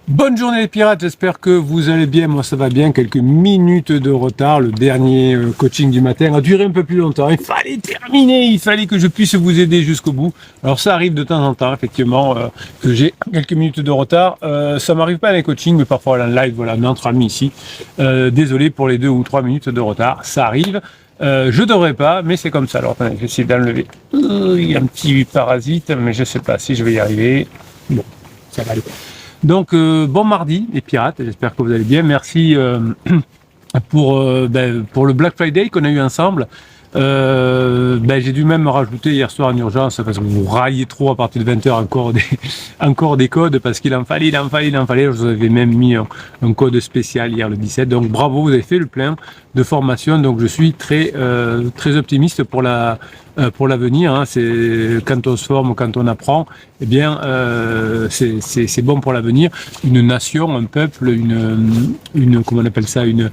Bonne journée les pirates, j'espère que vous allez bien, moi ça va bien, quelques minutes de retard, le dernier coaching du matin a duré un peu plus longtemps, il fallait terminer, il fallait que je puisse vous aider jusqu'au bout, alors ça arrive de temps en temps effectivement que j'ai quelques minutes de retard, ça m'arrive pas à les coachings mais parfois en live, voilà, entre amis ici, désolé pour les 2 ou 3 minutes de retard, ça arrive. Je devrais pas, mais c'est comme ça. Alors, attendez, j'essaie d'enlever. Il y a un petit parasite, mais je sais pas si je vais y arriver. Bon, ça va aller. Donc, bon mardi, les pirates. J'espère que vous allez bien. Merci pour le Black Friday qu'on a eu ensemble. J'ai dû même rajouter hier soir en urgence parce que vous raillez trop à partir de 20h encore des codes parce qu'il en fallait. Je vous avais même mis un code spécial hier le 17. Donc bravo, vous avez fait le plein de formation. Donc je suis très optimiste pour l'avenir. Hein. C'est quand on se forme, quand on apprend, eh bien c'est bon pour l'avenir. Une nation, un peuple, une comment on appelle ça, une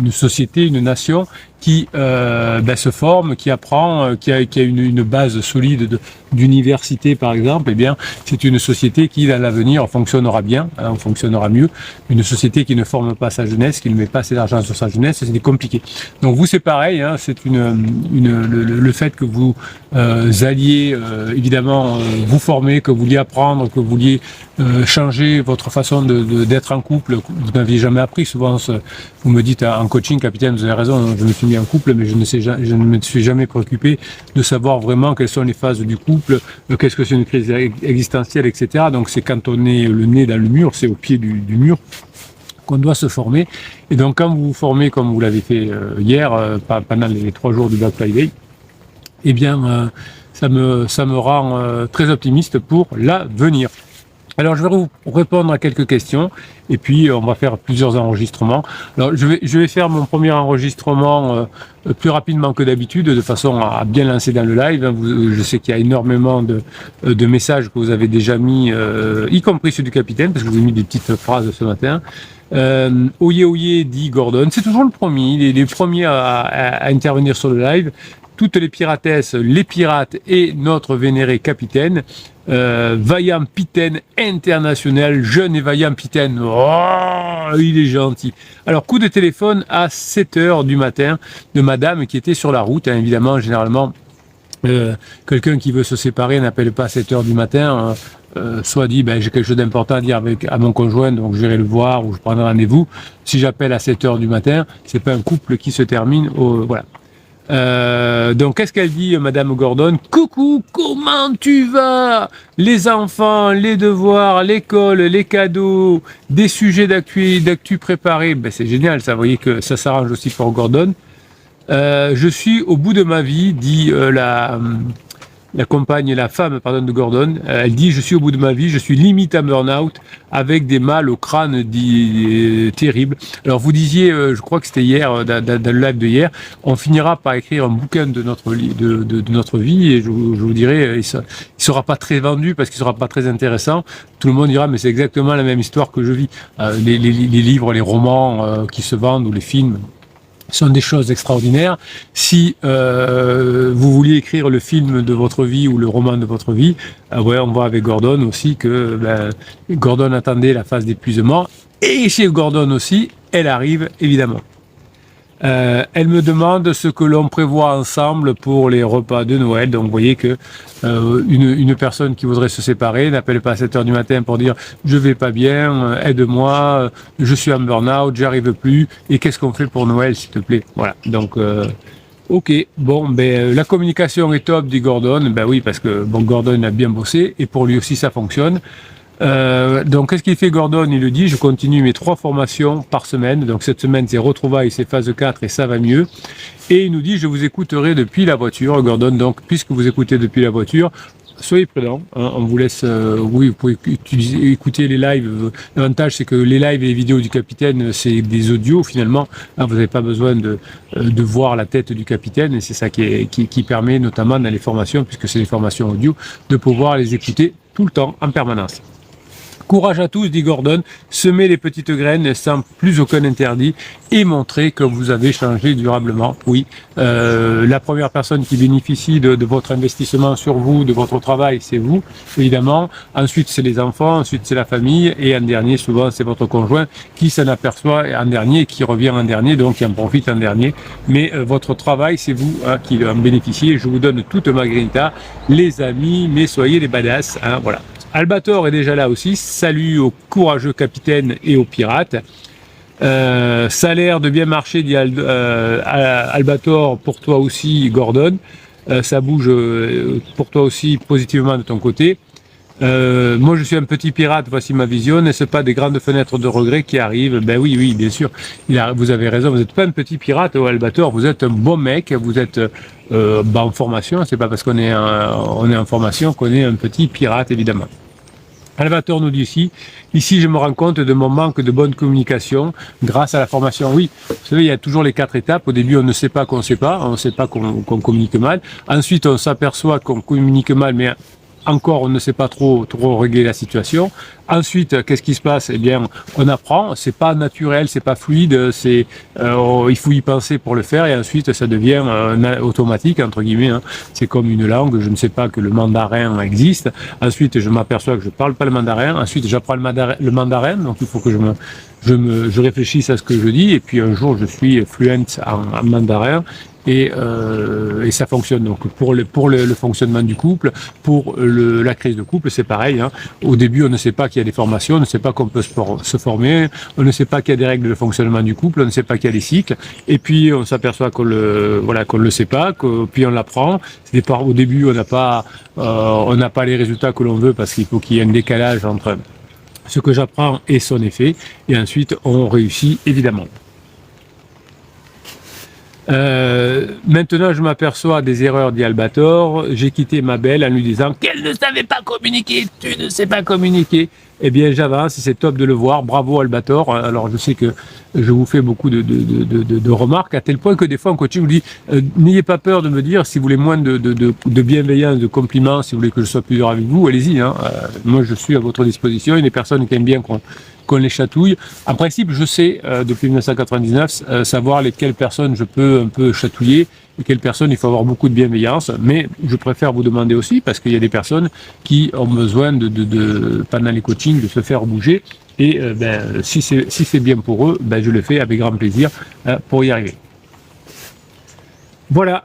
société, une nation qui se forme, qui apprend, qui a une base solide d'université par exemple, eh bien c'est une société qui dans l'avenir fonctionnera bien, hein, fonctionnera mieux. Une société qui ne forme pas sa jeunesse, qui ne met pas assez d'argent sur sa jeunesse, c'est compliqué. Donc vous c'est pareil, hein, c'est le fait que vous alliez évidemment vous former, que vous vouliez apprendre, que vous vouliez changer votre façon d'être en couple, vous n'aviez jamais appris. Souvent vous me dites en coaching, capitaine, vous avez raison, je me suis mis en couple, mais je ne me suis jamais préoccupé de savoir vraiment quelles sont les phases du couple, qu'est-ce que c'est une crise existentielle, etc. Donc c'est quand on est le nez dans le mur, c'est au pied du mur qu'on doit se former. Et donc quand vous vous formez comme vous l'avez fait hier, pendant les 3 jours du Black Friday, eh bien ça me rend très optimiste pour l'avenir. Alors je vais vous répondre à quelques questions et puis on va faire plusieurs enregistrements. Alors je vais faire mon premier enregistrement plus rapidement que d'habitude, de façon à bien lancer dans le live. Je sais qu'il y a énormément de messages que vous avez déjà mis, y compris ceux du capitaine, parce que je vous ai mis des petites phrases ce matin. Oyez oyez, dit Gordon. C'est toujours le premier, il est les premiers à intervenir sur le live. Toutes les piratesses, les pirates et notre vénéré capitaine, vaillant pitaine international, jeune et vaillant pitaine, oh, il est gentil. Alors coup de téléphone à 7h du matin de madame qui était sur la route, hein, évidemment, généralement, quelqu'un qui veut se séparer n'appelle pas à 7h du matin, soit dit j'ai quelque chose d'important à dire à mon conjoint, donc j'irai le voir ou je prendrai rendez-vous. Si j'appelle à 7h du matin, c'est pas un couple qui se termine voilà. Donc qu'est-ce qu'elle dit Madame Gordon? Coucou, comment tu vas? Les enfants, les devoirs, l'école, les cadeaux, des sujets d'actu préparés. C'est génial, ça, vous voyez que ça s'arrange aussi pour Gordon. Je suis au bout de ma vie, dit la compagne, la femme, pardon, de Gordon. Elle dit, je suis au bout de ma vie, je suis limite à burn-out, avec des mal au crâne terribles. Alors vous disiez, je crois que c'était hier, dans le live de hier, on finira par écrire un bouquin de notre vie, et je vous dirai, il sera pas très vendu parce qu'il sera pas très intéressant. Tout le monde dira, mais c'est exactement la même histoire que je vis. Les livres, les romans qui se vendent, ou les films, sont des choses extraordinaires. Si vous vouliez écrire le film de votre vie ou le roman de votre vie, on voit avec Gordon aussi que Gordon attendait la phase d'épuisement, et chez Gordon aussi, elle arrive évidemment. Elle me demande ce que l'on prévoit ensemble pour les repas de Noël. Donc vous voyez que une personne qui voudrait se séparer n'appelle pas à 7h du matin pour dire je vais pas bien, aide-moi, je suis en burn-out, j'arrive plus, et qu'est-ce qu'on fait pour Noël s'il te plaît. Voilà, donc ok, bon, la communication est top, dit Gordon. Oui, parce que Gordon a bien bossé et pour lui aussi ça fonctionne. Donc qu'est-ce qu'il fait Gordon? Il le dit, je continue mes 3 formations par semaine. Donc cette semaine c'est retrouvailles, c'est phase 4 et ça va mieux. Et il nous dit, je vous écouterai depuis la voiture, Gordon. Donc puisque vous écoutez depuis la voiture, soyez prudents, hein, on vous laisse, oui, vous pouvez écouter les lives. L'avantage c'est que les lives et les vidéos du capitaine, c'est des audios finalement. Hein, vous n'avez pas besoin de voir la tête du capitaine, et c'est ça qui permet notamment dans les formations, puisque c'est des formations audio, de pouvoir les écouter tout le temps, en permanence. Courage à tous, dit Gordon, semez les petites graines sans plus aucun interdit et montrez que vous avez changé durablement. Oui, la première personne qui bénéficie de votre investissement sur vous, de votre travail, c'est vous, évidemment. Ensuite, c'est les enfants, ensuite c'est la famille et en dernier, souvent, c'est votre conjoint qui s'en aperçoit en dernier, qui revient en dernier, donc qui en profite en dernier. Mais votre travail, c'est vous qui en bénéficiez. Je vous donne toute ma grinta, les amis, mais soyez les badass, voilà. Albator est déjà là aussi. Salut aux courageux capitaines et aux pirates. Ça a l'air de bien marcher, dit Albator, pour toi aussi, Gordon. Ça bouge pour toi aussi positivement de ton côté. Moi, je suis un petit pirate, voici ma vision. N'est-ce pas des grandes fenêtres de regret qui arrivent? Ben oui, oui, bien sûr. Vous avez raison, vous n'êtes pas un petit pirate, Albator. Vous êtes un bon mec, vous êtes en formation. C'est pas parce qu'on est en formation qu'on est un petit pirate, évidemment. Albator nous dit ici je me rends compte de mon manque de bonne communication grâce à la formation. Oui, vous savez, il y a toujours les 4 étapes. Au début, on ne sait pas qu'on ne sait pas, on ne sait pas qu'on communique mal. Ensuite, on s'aperçoit qu'on communique mal, mais encore, on ne sait pas trop régler la situation. Ensuite, qu'est-ce qui se passe? Eh bien, on apprend. C'est pas naturel, c'est pas fluide. Il faut y penser pour le faire. Et ensuite, ça devient automatique entre guillemets. C'est comme une langue. Je ne sais pas que le mandarin existe. Ensuite, je m'aperçois que je parle pas le mandarin. Ensuite, j'apprends le mandarin. Donc, il faut que je réfléchisse à ce que je dis. Et puis, un jour, je suis fluent en mandarin. Et ça fonctionne. Donc pour le fonctionnement du couple, pour la crise de couple, c'est pareil. Au début, on ne sait pas qu'il y a des formations, on ne sait pas qu'on peut se former, on ne sait pas qu'il y a des règles de fonctionnement du couple, on ne sait pas qu'il y a des cycles. Et puis on s'aperçoit qu'on le sait pas, puis on l'apprend. Au début, on n'a pas les résultats que l'on veut parce qu'il faut qu'il y ait un décalage entre ce que j'apprends et son effet. Et ensuite, on réussit évidemment. Maintenant, je m'aperçois des erreurs d'Albator. J'ai quitté ma belle en lui disant qu'elle ne savait pas communiquer. Tu ne sais pas communiquer. Eh bien, j'avance. C'est top de le voir. Bravo, Albator. Alors, je sais que je vous fais beaucoup de remarques, à tel point que des fois, en coaching, je vous dis n'ayez pas peur de me dire si vous voulez moins de bienveillance, de compliments, si vous voulez que je sois plus dur avec vous, allez-y. Moi, je suis à votre disposition. Il y a des personnes qui aiment bien qu'on les chatouille. En principe, je sais, depuis 1999, savoir lesquelles personnes je peux un peu chatouiller et quelles personnes il faut avoir beaucoup de bienveillance. Mais je préfère vous demander aussi, parce qu'il y a des personnes qui ont besoin pendant les coachings, de se faire bouger. Et si c'est bien pour eux, je le fais avec grand plaisir pour y arriver. Voilà,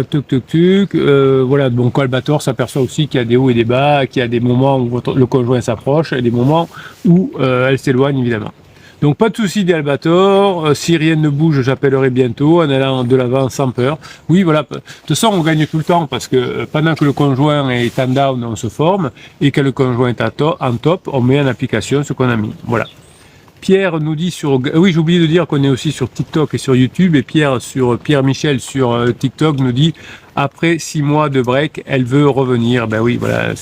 voilà, donc Albator s'aperçoit aussi qu'il y a des hauts et des bas, qu'il y a des moments où le conjoint s'approche et des moments où elle s'éloigne évidemment. Donc pas de souci d'Albator, si rien ne bouge, j'appellerai bientôt en allant de l'avant sans peur. Oui, voilà, de toute façon on gagne tout le temps parce que pendant que le conjoint est en down, on se forme et que le conjoint est en top, on met en application ce qu'on a mis. Voilà. Pierre nous dit oui, j'ai oublié de dire qu'on est aussi sur TikTok et sur YouTube, et Pierre Michel sur TikTok nous dit après 6 mois de break, elle veut revenir. Ben oui, voilà,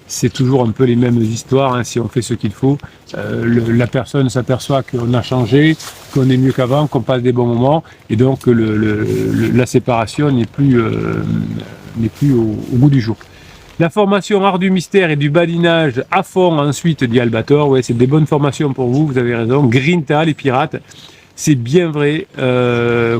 c'est toujours un peu les mêmes histoires, si on fait ce qu'il faut. La personne s'aperçoit qu'on a changé, qu'on est mieux qu'avant, qu'on passe des bons moments, et donc la séparation n'est plus au bout du jour. La formation art du mystère et du badinage à fond ensuite, dit Albator. Ouais, c'est des bonnes formations pour vous, vous avez raison. Grinta, les pirates, c'est bien vrai.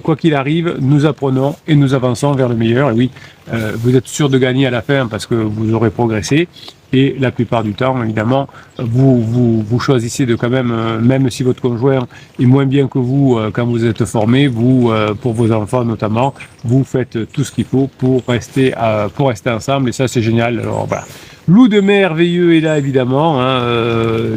Quoi qu'il arrive, nous apprenons et nous avançons vers le meilleur. Et oui, vous êtes sûr de gagner à la fin parce que vous aurez progressé. Et la plupart du temps, évidemment, vous choisissez de quand même si votre conjoint est moins bien que vous quand vous êtes formé, pour vos enfants notamment, vous faites tout ce qu'il faut pour rester ensemble. Et ça, c'est génial. Alors voilà. Lou de Merveilleux est là, évidemment.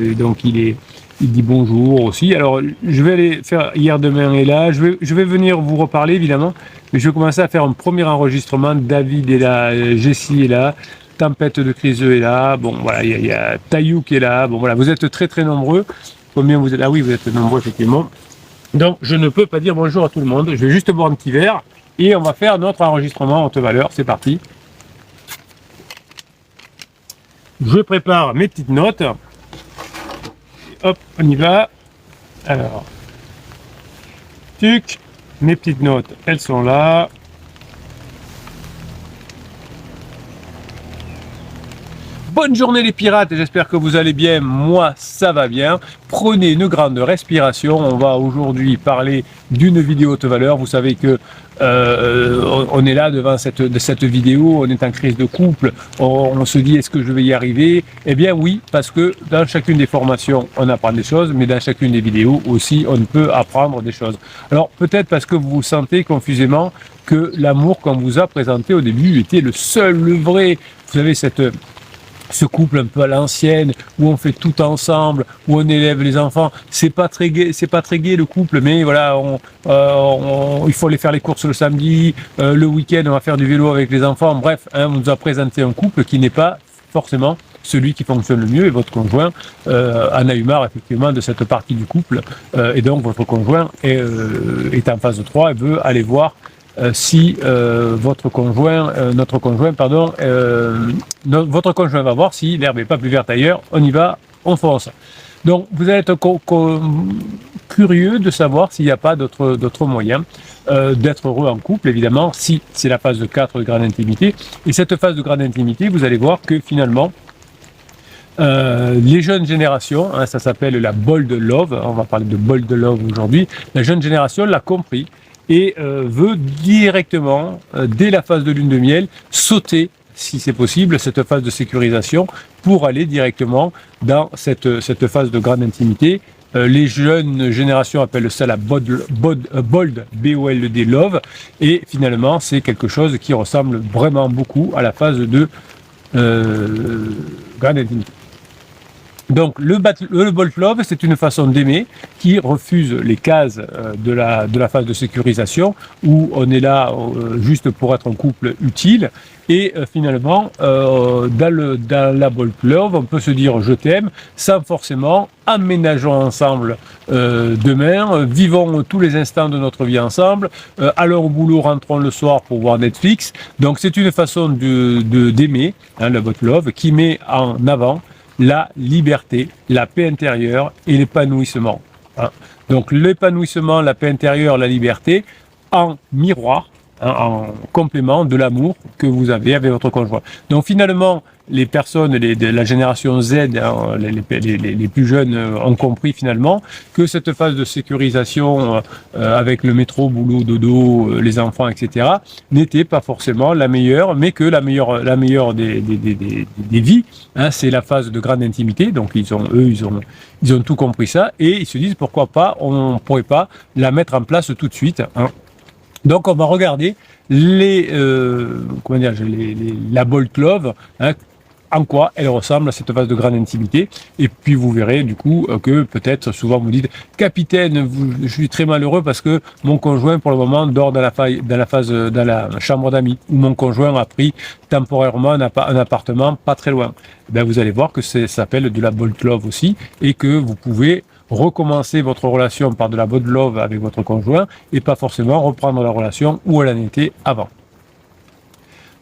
Et donc, il dit bonjour aussi. Alors, je vais aller faire Hier Demain est là. Je vais venir vous reparler, évidemment. Mais je vais commencer à faire un premier enregistrement. David est là, Jessie est là. Tempête de Criseux est là, bon voilà, il y a Taillou qui est là, bon voilà, vous êtes très très nombreux. Combien vous êtes? Ah oui, vous êtes nombreux effectivement. Donc je ne peux pas dire bonjour à tout le monde, je vais juste boire un petit verre et on va faire notre enregistrement en haute valeur, c'est parti. Je prépare mes petites notes. Hop, on y va. Alors, tuc, mes petites notes, elles sont là. bonne journée les pirates, j'espère que vous allez bien, moi ça va bien. Prenez une grande respiration, on va aujourd'hui parler d'une vidéo haute valeur. Vous savez que on est là devant cette vidéo, on est en crise de couple, on se dit est-ce que je vais y arriver? Eh bien oui, parce que dans chacune des formations on apprend des choses, mais dans chacune des vidéos aussi on peut apprendre des choses. Alors peut-être parce que vous sentez confusément que l'amour qu'on vous a présenté au début était le seul, le vrai. Vous savez, ce couple un peu à l'ancienne, où on fait tout ensemble, où on élève les enfants, c'est pas très gai le couple, mais voilà, il faut aller faire les courses le samedi, le week-end on va faire du vélo avec les enfants, bref, on nous a présenté un couple qui n'est pas forcément celui qui fonctionne le mieux, et votre conjoint en a eu marre effectivement de cette partie du couple, et donc votre conjoint est en phase 3 et veut aller voir si votre conjoint va voir si l'herbe n'est pas plus verte ailleurs, on y va, on fonce. Donc vous allez être curieux de savoir s'il n'y a pas d'autres moyens d'être heureux en couple, évidemment, si c'est la phase de 4 de grande intimité. Et cette phase de grande intimité, vous allez voir que finalement, les jeunes générations, ça s'appelle la bold love, on va parler de bold love aujourd'hui, la jeune génération l'a compris et veut directement, dès la phase de lune de miel, sauter, si c'est possible, cette phase de sécurisation pour aller directement dans cette phase de grande intimité. Les jeunes générations appellent ça la bold, B-O-L-D, love, et finalement c'est quelque chose qui ressemble vraiment beaucoup à la phase de grande intimité. Donc le bold love, c'est une façon d'aimer qui refuse les cases de la phase de sécurisation où on est là juste pour être un couple utile, et finalement dans la bold love on peut se dire je t'aime sans forcément emménageons ensemble demain, vivons tous les instants de notre vie ensemble, allons au boulot, rentrons le soir pour voir Netflix. Donc c'est une façon d'aimer, la bold love, qui met en avant la liberté, la paix intérieure et l'épanouissement. Donc l'épanouissement, la paix intérieure, la liberté, en miroir, en complément de l'amour que vous avez avec votre conjoint. Donc finalement, les personnes de la génération Z, les plus jeunes, ont compris finalement que cette phase de sécurisation avec le métro, boulot, dodo, les enfants, etc., n'était pas forcément la meilleure, mais que la meilleure des vies, c'est la phase de grande intimité. Donc ils ont tout compris ça, et ils se disent pourquoi pas, on ne pourrait pas la mettre en place tout de suite. Donc on va regarder la bold love, en quoi elle ressemble à cette phase de grande intimité, et puis vous verrez du coup que peut-être souvent vous dites capitaine, je suis très malheureux parce que mon conjoint pour le moment dort dans la chambre d'amis, ou mon conjoint a pris temporairement un appartement pas très loin. Vous allez voir que ça s'appelle de la bold love aussi, et que vous pouvez recommencer votre relation par de la bold love avec votre conjoint et pas forcément reprendre la relation où elle en était avant.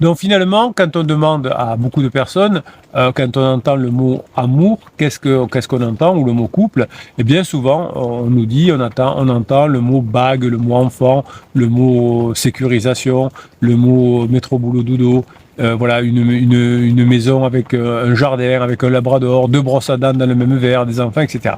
Donc finalement, quand on demande à beaucoup de personnes, quand on entend le mot amour, qu'est-ce qu'on entend, ou le mot couple, et bien souvent on nous dit, on entend le mot bague, le mot enfant, le mot sécurisation, le mot métro boulot dodo. Voilà, une maison avec un jardin, avec un labrador, 2 brosses à dents dans le même verre, des enfants, etc.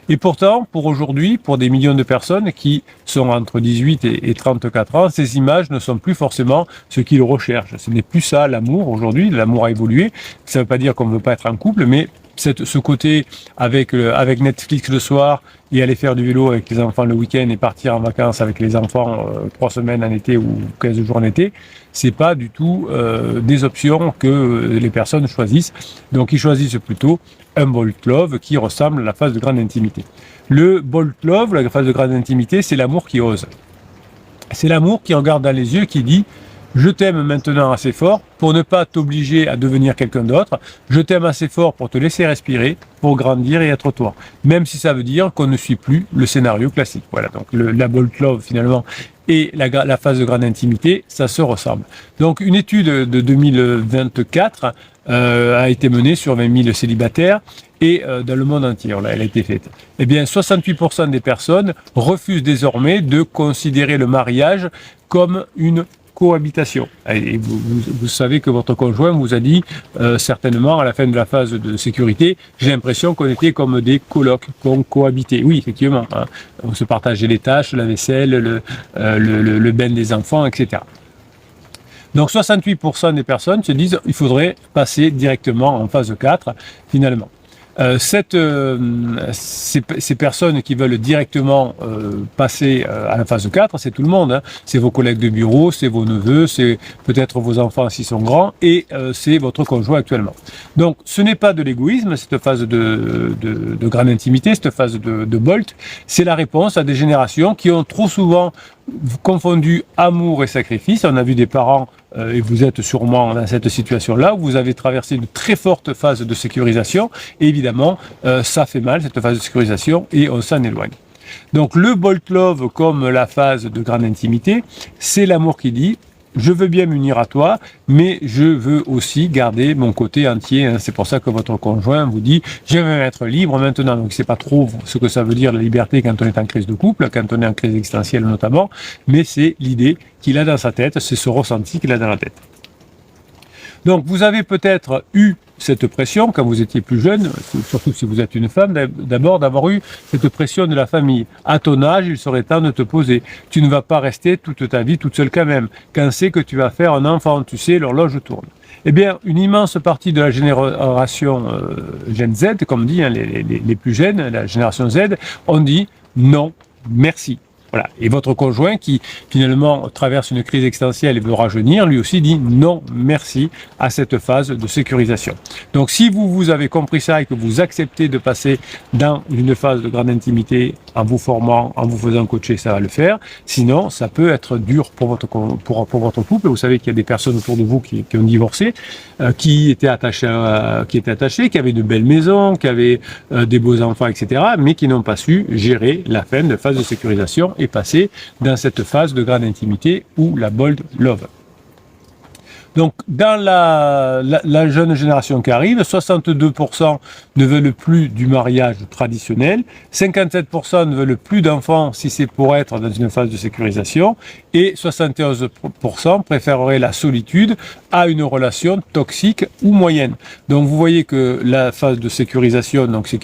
Et pourtant, pour aujourd'hui, pour des millions de personnes qui sont entre 18 et 34 ans, ces images ne sont plus forcément ce qu'ils recherchent. Ce n'est plus ça l'amour aujourd'hui, l'amour a évolué. Ça ne veut pas dire qu'on ne veut pas être en couple, mais ce côté avec Netflix le soir et aller faire du vélo avec les enfants le week-end et partir en vacances avec les enfants 3 semaines en été ou 15 jours en été, c'est pas du tout des options que les personnes choisissent. Donc ils choisissent plutôt un bold love qui ressemble à la phase de grande intimité. Le bold love, la phase de grande intimité, c'est l'amour qui ose. C'est l'amour qui regarde dans les yeux, qui dit je t'aime maintenant assez fort pour ne pas t'obliger à devenir quelqu'un d'autre. Je t'aime assez fort pour te laisser respirer, pour grandir et être toi. Même si ça veut dire qu'on ne suit plus le scénario classique. Voilà, donc la bold love finalement et la phase de grande intimité, ça se ressemble. Donc une étude de 2024 a été menée sur 20 000 célibataires et dans le monde entier, elle a été faite. Eh bien, 68% des personnes refusent désormais de considérer le mariage comme une cohabitation. Et vous savez que votre conjoint vous a dit certainement à la fin de la phase de sécurité, j'ai l'impression qu'on était comme des colocs, qu'on cohabitait. Oui, effectivement, hein, on se partageait les tâches, la vaisselle, le bain des enfants, etc. Donc 68% des personnes se disent qu'il faudrait passer directement en phase 4 finalement. Ces personnes qui veulent directement passer à la phase 4, c'est tout le monde. Hein. C'est vos collègues de bureau, c'est vos neveux, c'est peut-être vos enfants s'ils sont grands, et c'est votre conjoint actuellement. Donc ce n'est pas de l'égoïsme, cette phase de grande intimité, cette phase de Bolt, c'est la réponse à des générations qui ont trop souvent confondu amour et sacrifice. On a vu des parents, et vous êtes sûrement dans cette situation-là, où vous avez traversé une très forte phase de sécurisation, et évidemment, ça fait mal, cette phase de sécurisation, et on s'en éloigne. Donc le Bolt Love, comme la phase de grande intimité, c'est l'amour qui dit je veux bien m'unir à toi, mais je veux aussi garder mon côté entier. Hein. C'est pour ça que votre conjoint vous dit je veux être libre maintenant. Donc c'est pas trop ce que ça veut dire la liberté quand on est en crise de couple, quand on est en crise existentielle notamment, mais c'est l'idée qu'il a dans sa tête, c'est ce ressenti qu'il a dans la tête. Donc vous avez peut-être eu cette pression quand vous étiez plus jeune, surtout si vous êtes une femme, d'abord d'avoir eu cette pression de la famille. À ton âge, il serait temps de te poser. Tu ne vas pas rester toute ta vie toute seule quand même. Quand c'est que tu vas faire un enfant, tu sais, l'horloge tourne. Eh bien, une immense partie de la génération Gen Z, comme dit, hein, les plus jeunes, la génération Z, ont dit non, merci. Voilà. Et votre conjoint qui finalement traverse une crise existentielle et veut rajeunir, lui aussi dit non merci à cette phase de sécurisation. Donc si vous avez compris ça et que vous acceptez de passer dans une phase de grande intimité en vous formant, en vous faisant coacher, ça va le faire. Sinon, ça peut être dur pour votre couple. Vous savez qu'il y a des personnes autour de vous qui ont divorcé, qui étaient attachées, qui avaient de belles maisons, qui avaient des beaux enfants, etc., mais qui n'ont pas su gérer la fin de phase de sécurisation et passer dans cette phase de grande intimité ou la Bold Love. Donc, dans la jeune génération qui arrive, 62% ne veulent plus du mariage traditionnel, 57% ne veulent plus d'enfants si c'est pour être dans une phase de sécurisation, et 71% préféreraient la solitude à une relation toxique ou moyenne. Donc, vous voyez que la phase de sécurisation, donc c'est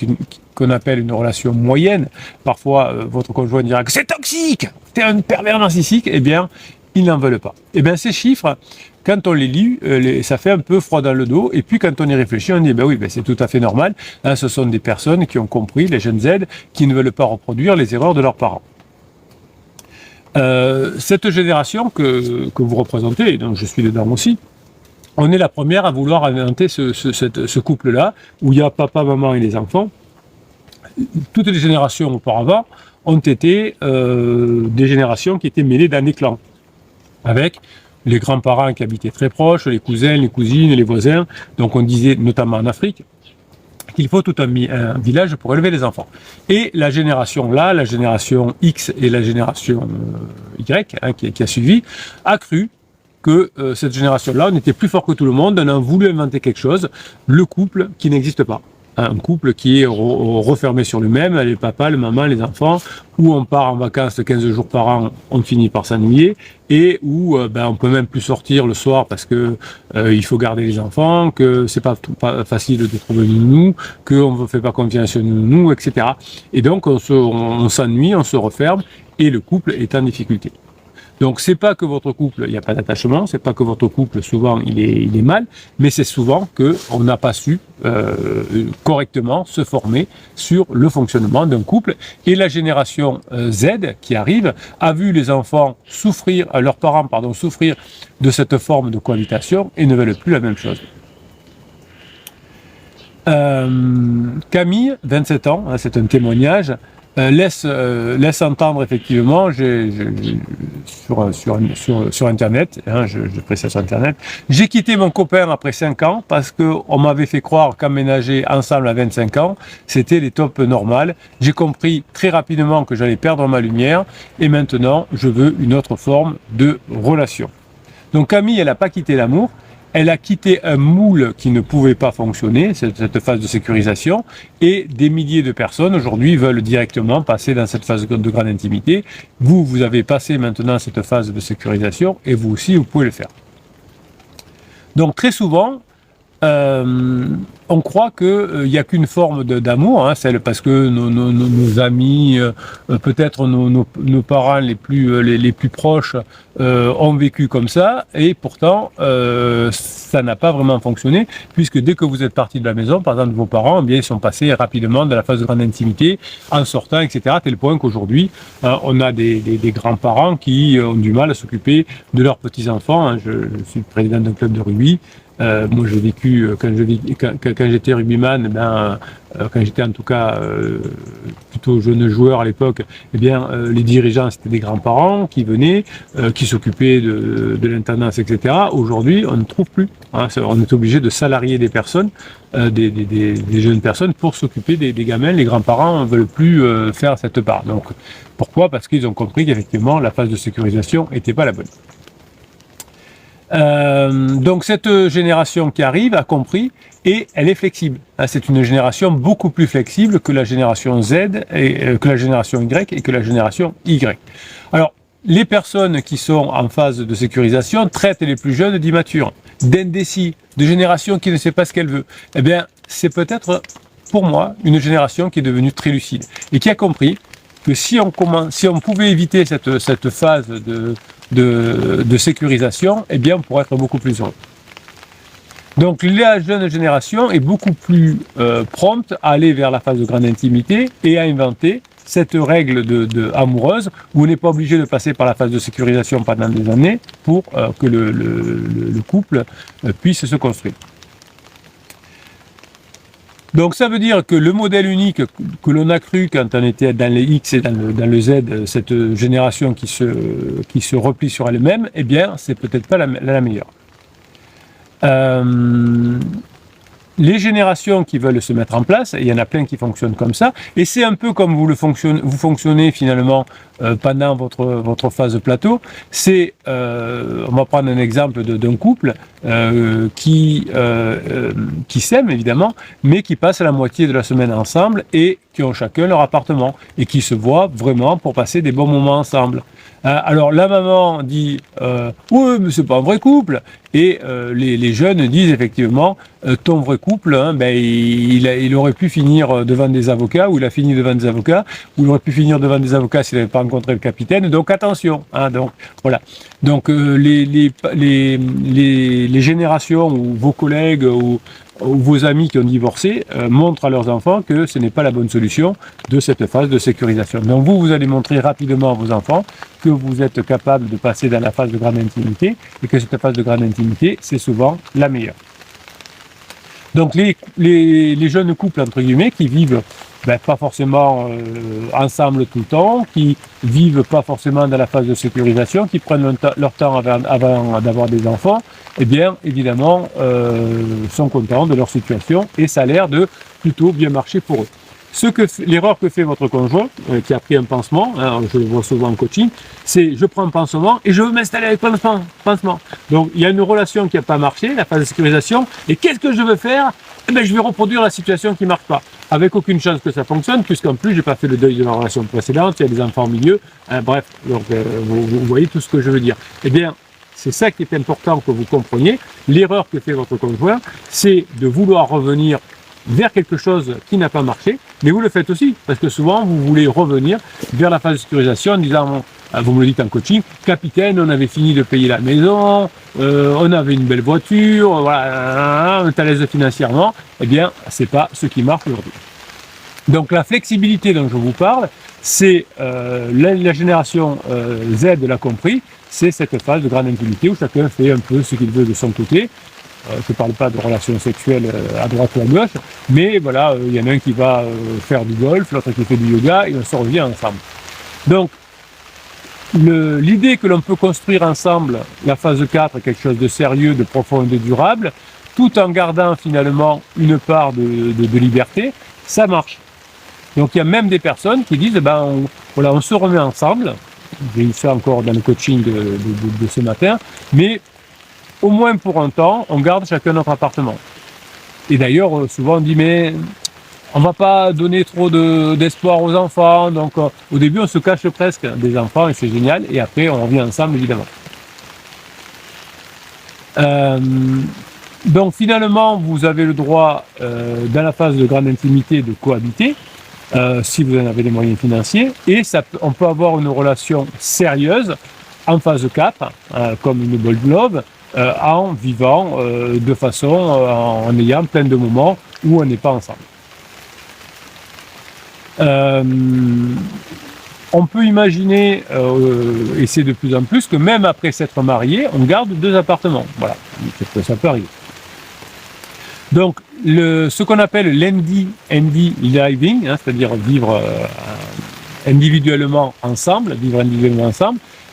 qu'on appelle une relation moyenne. Parfois, votre conjoint dira que c'est toxique, t'es un pervers narcissique. Eh bien, ils n'en veulent pas. Eh bien, ces chiffres, quand on les lit, ça fait un peu froid dans le dos. Et puis, quand on y réfléchit, on dit, ben oui, c'est tout à fait normal. Hein, ce sont des personnes qui ont compris, les jeunes Z, qui ne veulent pas reproduire les erreurs de leurs parents. Cette génération que vous représentez, et dont je suis dedans aussi, on est la première à vouloir inventer ce couple-là, où il y a papa, maman et les enfants. Toutes les générations auparavant ont été des générations qui étaient mêlées dans des clans, avec les grands-parents qui habitaient très proches, les cousins, les cousines, les voisins. Donc on disait, notamment en Afrique, qu'il faut tout un village pour élever les enfants. Et la génération là, la génération X et la génération Y, hein, qui a suivi, a cru que cette génération-là, on était plus fort que tout le monde, on a voulu inventer quelque chose, le couple qui n'existe pas. Un couple qui est refermé sur lui-même, les papas, les mamans, les enfants, où on part en vacances 15 jours par an, on finit par s'ennuyer, et où on peut même plus sortir le soir parce que il faut garder les enfants, que c'est pas facile de trouver une nounou, qu'on ne fait pas confiance à une nounou, etc. Et donc on s'ennuie, on se referme, et le couple est en difficulté. Donc c'est pas que votre couple, il n'y a pas d'attachement, c'est pas que votre couple souvent il est mal, mais c'est souvent qu'on n'a pas su correctement se former sur le fonctionnement d'un couple. Et la génération Z qui arrive a vu les enfants souffrir, leurs parents souffrir de cette forme de cohabitation et ne veulent plus la même chose. Camille, 27 ans, hein, c'est un témoignage. Laisse entendre effectivement, sur Internet, hein, je précise sur Internet, j'ai quitté mon copain après 5 ans parce qu'on m'avait fait croire qu'emménager ensemble à 25 ans, c'était les tops normales. J'ai compris très rapidement que j'allais perdre ma lumière et maintenant je veux une autre forme de relation. Donc Camille, elle n'a pas quitté l'amour, elle a quitté un moule qui ne pouvait pas fonctionner, cette phase de sécurisation, et des milliers de personnes aujourd'hui veulent directement passer dans cette phase de grande intimité. Vous avez passé maintenant cette phase de sécurisation et vous aussi, vous pouvez le faire. Donc très souvent, on croit qu'il n'y a qu'une forme d'amour, celle parce que nos amis, peut-être nos parents les plus proches ont vécu comme ça, et pourtant ça n'a pas vraiment fonctionné, puisque dès que vous êtes parti de la maison, par exemple vos parents, eh bien, ils sont passés rapidement de la phase de grande intimité en sortant, etc. Tel point qu'aujourd'hui, on a des grands-parents qui ont du mal à s'occuper de leurs petits-enfants. Je suis président d'un club de rugby. Moi, j'ai vécu quand j'étais rugbyman, quand j'étais en tout cas plutôt jeune joueur à l'époque, eh bien, les dirigeants c'était des grands-parents qui venaient, qui s'occupaient de l'intendance, etc. Aujourd'hui, on ne trouve plus. On est obligé de salarier des personnes, des jeunes personnes pour s'occuper des gamins. Les grands-parents ne veulent plus faire cette part. Donc, pourquoi ? Parce qu'ils ont compris qu'effectivement, la phase de sécurisation n'était pas la bonne. Donc cette génération qui arrive a compris et elle est flexible. C'est une génération beaucoup plus flexible que la génération Z, et que la génération Y et que la génération Y. Alors, les personnes qui sont en phase de sécurisation traitent les plus jeunes d'immatures, d'indécis, de génération qui ne sait pas ce qu'elle veut. Eh bien, c'est peut-être pour moi une génération qui est devenue très lucide et qui a compris que si on pouvait éviter cette phase de sécurisation, eh bien, on pourrait être beaucoup plus heureux. Donc, la jeune génération est beaucoup plus prompte à aller vers la phase de grande intimité et à inventer cette règle amoureuse où on n'est pas obligé de passer par la phase de sécurisation pendant des années pour que le couple puisse se construire. Donc ça veut dire que le modèle unique que l'on a cru quand on était dans les X et dans le Z, cette génération qui se replie sur elle-même, eh bien c'est peut-être pas la meilleure. Les générations qui veulent se mettre en place, il y en a plein qui fonctionnent comme ça, et c'est un peu comme vous fonctionnez finalement pendant votre phase plateau. On va prendre un exemple d'un couple qui s'aiment évidemment, mais qui passent la moitié de la semaine ensemble et qui ont chacun leur appartement et qui se voient vraiment pour passer des bons moments ensemble. Alors la maman dit oui, mais c'est pas un vrai couple, et les jeunes disent effectivement ton vrai couple, il aurait pu finir devant des avocats, ou il a fini devant des avocats, ou il aurait pu finir devant des avocats s'il n'avait pas rencontré le capitaine. Donc attention, donc voilà. Donc les générations ou vos collègues ou vos amis qui ont divorcé montrent à leurs enfants que ce n'est pas la bonne solution de cette phase de sécurisation. Donc vous allez montrer rapidement à vos enfants que vous êtes capable de passer dans la phase de grande intimité et que cette phase de grande intimité, c'est souvent la meilleure. Donc les jeunes couples, entre guillemets, qui vivent pas forcément ensemble tout le temps, qui vivent pas forcément dans la phase de sécurisation, qui prennent leur temps avant d'avoir des enfants, eh bien, évidemment, sont contents de leur situation et ça a l'air de plutôt bien marcher pour eux. L'erreur que fait votre conjoint, qui a pris un pansement, je le vois souvent en coaching, c'est je prends un pansement et je veux m'installer avec pansement. Donc il y a une relation qui n'a pas marché, la phase de sécurisation, et qu'est-ce que je veux faire ? Je vais reproduire la situation qui ne marche pas, avec aucune chance que ça fonctionne, puisqu'en plus j'ai pas fait le deuil de ma relation précédente, il y a des enfants au milieu, bref, donc vous voyez tout ce que je veux dire. Eh bien, c'est ça qui est important que vous compreniez. L'erreur que fait votre conjoint, c'est de vouloir revenir vers quelque chose qui n'a pas marché, mais vous le faites aussi, parce que souvent vous voulez revenir vers la phase de sécurisation en disant, vous me le dites en coaching, capitaine, on avait fini de payer la maison, on avait une belle voiture, voilà, on est à l'aise financièrement. Eh bien, c'est pas ce qui marche aujourd'hui. Donc la flexibilité dont je vous parle, c'est la génération Z l'a compris, c'est cette phase de grande intimité où chacun fait un peu ce qu'il veut de son côté. Je ne parle pas de relations sexuelles à droite ou à gauche, mais voilà, il y en a un qui va faire du golf, l'autre qui fait du yoga, et on se revient ensemble. Donc, l'idée que l'on peut construire ensemble la phase 4, quelque chose de sérieux, de profond et de durable, tout en gardant finalement une part de liberté, ça marche. Donc il y a même des personnes qui disent, on se remet ensemble, j'ai eu ça encore dans le coaching de ce matin, mais au moins pour un temps, on garde chacun notre appartement. Et d'ailleurs, souvent on dit, mais on va pas donner trop d'espoir aux enfants, donc au début on se cache presque des enfants et c'est génial, et après on revient ensemble évidemment. Donc finalement vous avez le droit dans la phase de grande intimité de cohabiter, si vous en avez les moyens financiers, et on peut avoir une relation sérieuse en phase 4, comme une ball love, en vivant de façon, en ayant plein de moments où on n'est pas ensemble. On peut imaginer, et c'est de plus en plus, que même après s'être marié, on garde 2 appartements. Voilà, ça peut arriver. Donc, ce qu'on appelle l'ND living, c'est-à-dire vivre individuellement ensemble,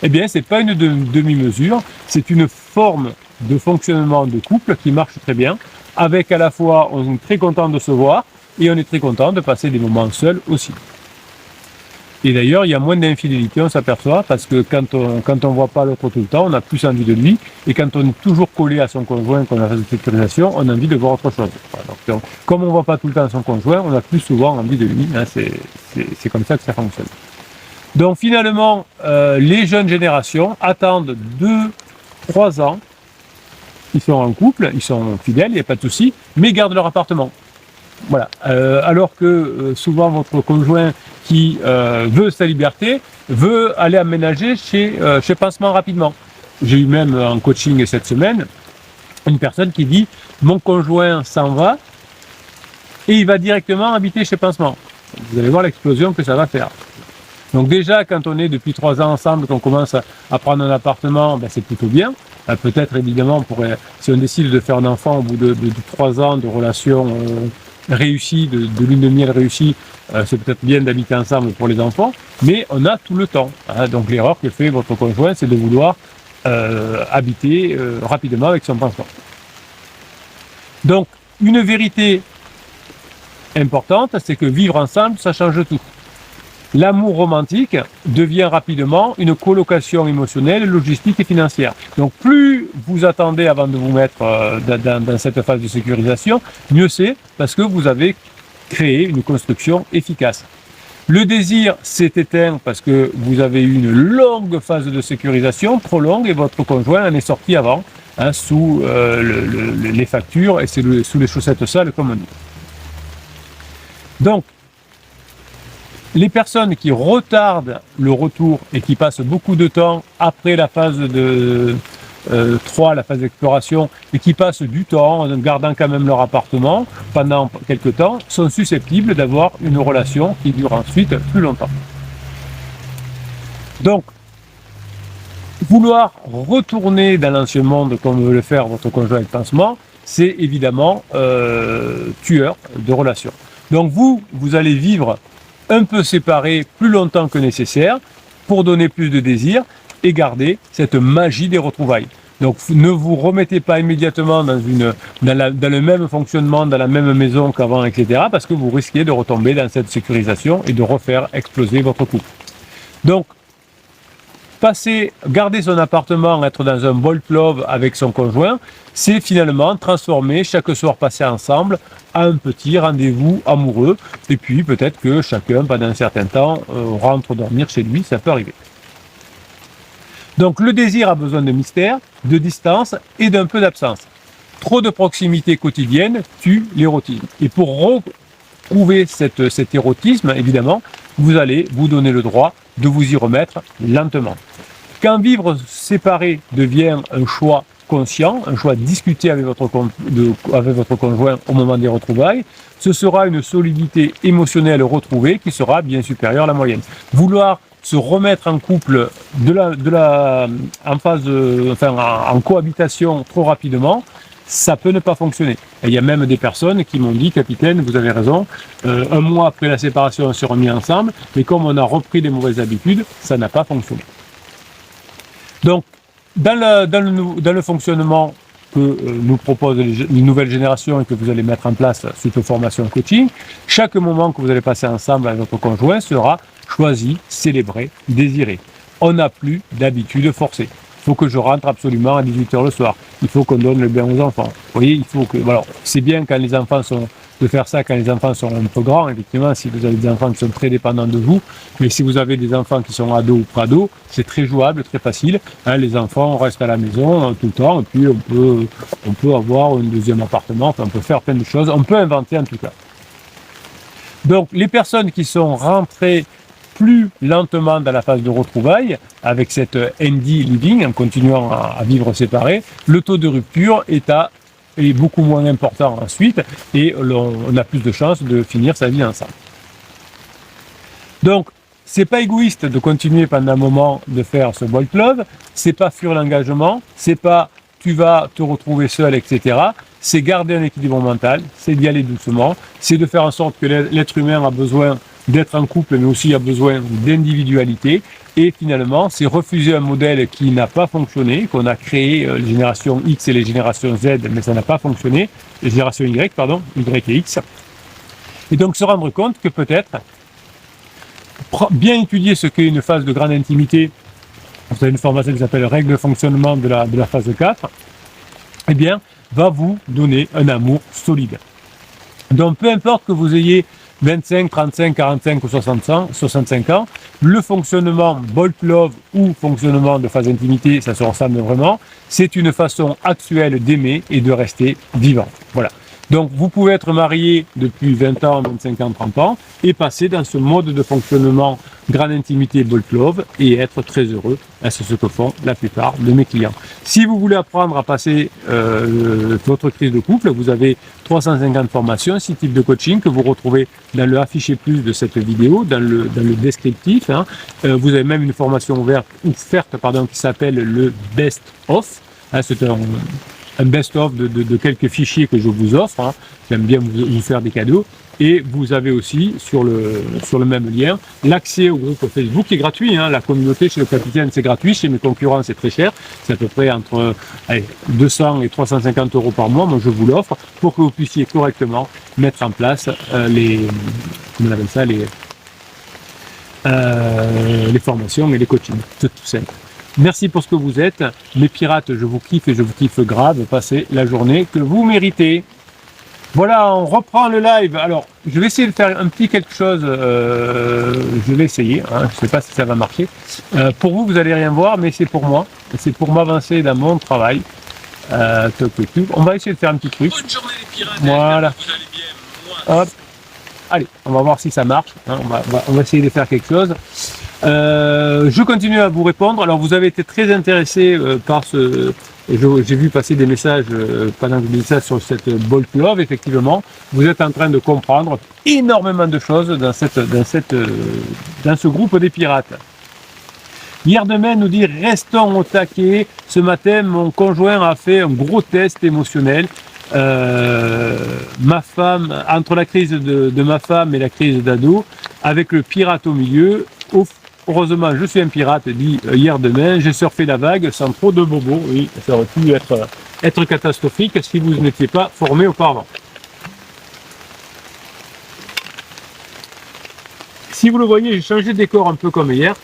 eh bien, c'est pas une demi-mesure, c'est une forme de fonctionnement de couple qui marche très bien, avec à la fois, on est très content de se voir, et on est très content de passer des moments seuls aussi. Et d'ailleurs, il y a moins d'infidélité, on s'aperçoit, parce que quand on voit pas l'autre tout le temps, on a plus envie de lui, et quand on est toujours collé à son conjoint, qu'on a fait de sécurisation, on a envie de voir autre chose. Voilà, donc, comme on voit pas tout le temps son conjoint, on a plus souvent envie de lui, c'est comme ça que ça fonctionne. Donc finalement, les jeunes générations attendent 2-3 ans, ils sont en couple, ils sont fidèles, il n'y a pas de souci, mais gardent leur appartement. Voilà. Alors que souvent votre conjoint qui veut sa liberté veut aller aménager chez Pansement rapidement. J'ai eu même en coaching cette semaine une personne qui dit mon conjoint s'en va et il va directement habiter chez Pansement. Vous allez voir l'explosion que ça va faire. Donc déjà quand on est depuis 3 ans ensemble, qu'on commence à prendre un appartement, ben c'est plutôt bien. Peut-être évidemment si on décide de faire un enfant au bout de 3 ans de relation réussie, de lune de miel réussie, c'est peut-être bien d'habiter ensemble pour les enfants, mais on a tout le temps. Donc l'erreur que fait votre conjoint, c'est de vouloir habiter rapidement avec son pansement. Donc une vérité importante, c'est que vivre ensemble, ça change tout. L'amour romantique devient rapidement une colocation émotionnelle, logistique et financière. Donc plus vous attendez avant de vous mettre dans cette phase de sécurisation, mieux c'est, parce que vous avez créé une construction efficace. Le désir s'est éteint parce que vous avez eu une longue phase de sécurisation, trop longue, et votre conjoint en est sorti avant, sous les factures et sous les chaussettes sales, comme on dit. Donc, les personnes qui retardent le retour et qui passent beaucoup de temps après la phase de 3, la phase d'exploration, et qui passent du temps en gardant quand même leur appartement pendant quelques temps, sont susceptibles d'avoir une relation qui dure ensuite plus longtemps. Donc, vouloir retourner dans l'ancien monde comme veut le faire votre conjoint avec pansement, c'est évidemment tueur de relation. Donc vous allez vivre un peu séparés plus longtemps que nécessaire pour donner plus de désir et garder cette magie des retrouvailles. Donc ne vous remettez pas immédiatement dans le même fonctionnement, dans la même maison qu'avant, etc. parce que vous risquez de retomber dans cette sécurisation et de refaire exploser votre couple. Donc garder son appartement, être dans un bolt love avec son conjoint, c'est finalement transformer chaque soir passé ensemble à un petit rendez-vous amoureux. Et puis peut-être que chacun, pendant un certain temps, rentre dormir chez lui, ça peut arriver. Donc le désir a besoin de mystère, de distance et d'un peu d'absence. Trop de proximité quotidienne tue l'érotisme. Et pour retrouver cet érotisme, évidemment, vous allez vous donner le droit de vous y remettre lentement. Quand vivre séparé devient un choix conscient, un choix discuté avec votre conjoint au moment des retrouvailles, ce sera une solidité émotionnelle retrouvée qui sera bien supérieure à la moyenne. Vouloir se remettre en couple en cohabitation trop rapidement, ça peut ne pas fonctionner. Et il y a même des personnes qui m'ont dit, capitaine, vous avez raison, un mois après la séparation, on s'est remis ensemble, mais comme on a repris des mauvaises habitudes, ça n'a pas fonctionné. Donc, dans le fonctionnement que nous proposent les nouvelles générations et que vous allez mettre en place suite aux formations coaching, chaque moment que vous allez passer ensemble avec votre conjoint sera choisi, célébré, désiré. On n'a plus d'habitude forcée. faut que je rentre absolument à 18h le soir. Il faut qu'on donne le bain aux enfants. Vous voyez, il faut que, voilà, c'est bien quand les enfants sont, de faire ça quand les enfants sont un peu grands, effectivement, si vous avez des enfants qui sont très dépendants de vous, mais si vous avez des enfants qui sont ados ou prados, c'est très jouable, très facile. Hein, les enfants restent à la maison tout le temps, et puis on peut avoir un deuxième appartement, enfin, on peut faire plein de choses, on peut inventer en tout cas. Donc, les personnes qui sont rentrées plus lentement dans la phase de retrouvailles, avec cette ND living, en continuant à vivre séparés, le taux de rupture est beaucoup moins important ensuite, et on a plus de chances de finir sa vie ensemble. Donc, c'est pas égoïste de continuer pendant un moment de faire ce bold love, c'est pas fuir l'engagement, c'est pas tu vas te retrouver seul, etc. C'est garder un équilibre mental, c'est d'y aller doucement, c'est de faire en sorte que l'être humain a besoin d'être en couple, mais aussi a besoin d'individualité. Et finalement, c'est refuser un modèle qui n'a pas fonctionné, qu'on a créé, les générations X et les générations Z, mais ça n'a pas fonctionné, les générations Y, pardon, Y et X. Et donc se rendre compte que peut-être, bien étudier ce qu'est une phase de grande intimité, vous avez une formation qui s'appelle Règles de fonctionnement de la phase 4, eh bien, va vous donner un amour solide. Donc peu importe que vous ayez 25, 35, 45 ou 65 ans, le fonctionnement bold love ou fonctionnement de phase intimité, ça se ressemble vraiment, c'est une façon actuelle d'aimer et de rester vivant. Voilà. Donc vous pouvez être marié depuis 20 ans, 25 ans, 30 ans et passer dans ce mode de fonctionnement grande intimité bold love et être très heureux. C'est ce que font la plupart de mes clients. Si vous voulez apprendre à passer votre crise de couple, vous avez 350 formations, 6 types de coaching que vous retrouvez dans le affiché plus de cette vidéo, dans le descriptif. Hein. Vous avez même une formation offerte qui s'appelle le Best Of. Hein, c'est un best-of de quelques fichiers que je vous offre. Hein. J'aime bien vous faire des cadeaux. Et vous avez aussi, sur le même lien, l'accès au groupe Facebook qui est gratuit. Hein. La communauté chez le capitaine, c'est gratuit. Chez mes concurrents, c'est très cher. C'est à peu près entre 200 et 350 euros par mois. Moi, je vous l'offre pour que vous puissiez correctement mettre en place les formations et les coachings. C'est tout simple. Merci pour ce que vous êtes. Mes pirates, je vous kiffe et je vous kiffe grave. Passez la journée que vous méritez. Voilà, on reprend le live. Alors, je vais essayer de faire un petit quelque chose. Je vais essayer. Hein, je ne sais pas si ça va marcher. Pour vous, vous n'allez rien voir, mais c'est pour moi. C'est pour m'avancer dans mon travail. On va essayer de faire un petit truc. Bonne journée les pirates. Voilà. Vous allez bien. Moi. Hop. Allez, on va voir si ça marche. Hein, on va essayer de faire quelque chose. Je continue à vous répondre. Alors, vous avez été très intéressé par ce... J'ai vu passer des messages pendant que je disais ça sur cette bold love, effectivement. Vous êtes en train de comprendre énormément de choses dans ce groupe des pirates. Hier demain nous dit restons au taquet. Ce matin, mon conjoint a fait un gros test émotionnel. Ma femme, entre la crise de ma femme et la crise d'ado, avec le pirate au milieu, heureusement, je suis un pirate, dit hier demain, j'ai surfé la vague sans trop de bobos. Oui, ça aurait pu être catastrophique si vous n'étiez pas formé auparavant. Si vous le voyez, j'ai changé de décor un peu comme hier.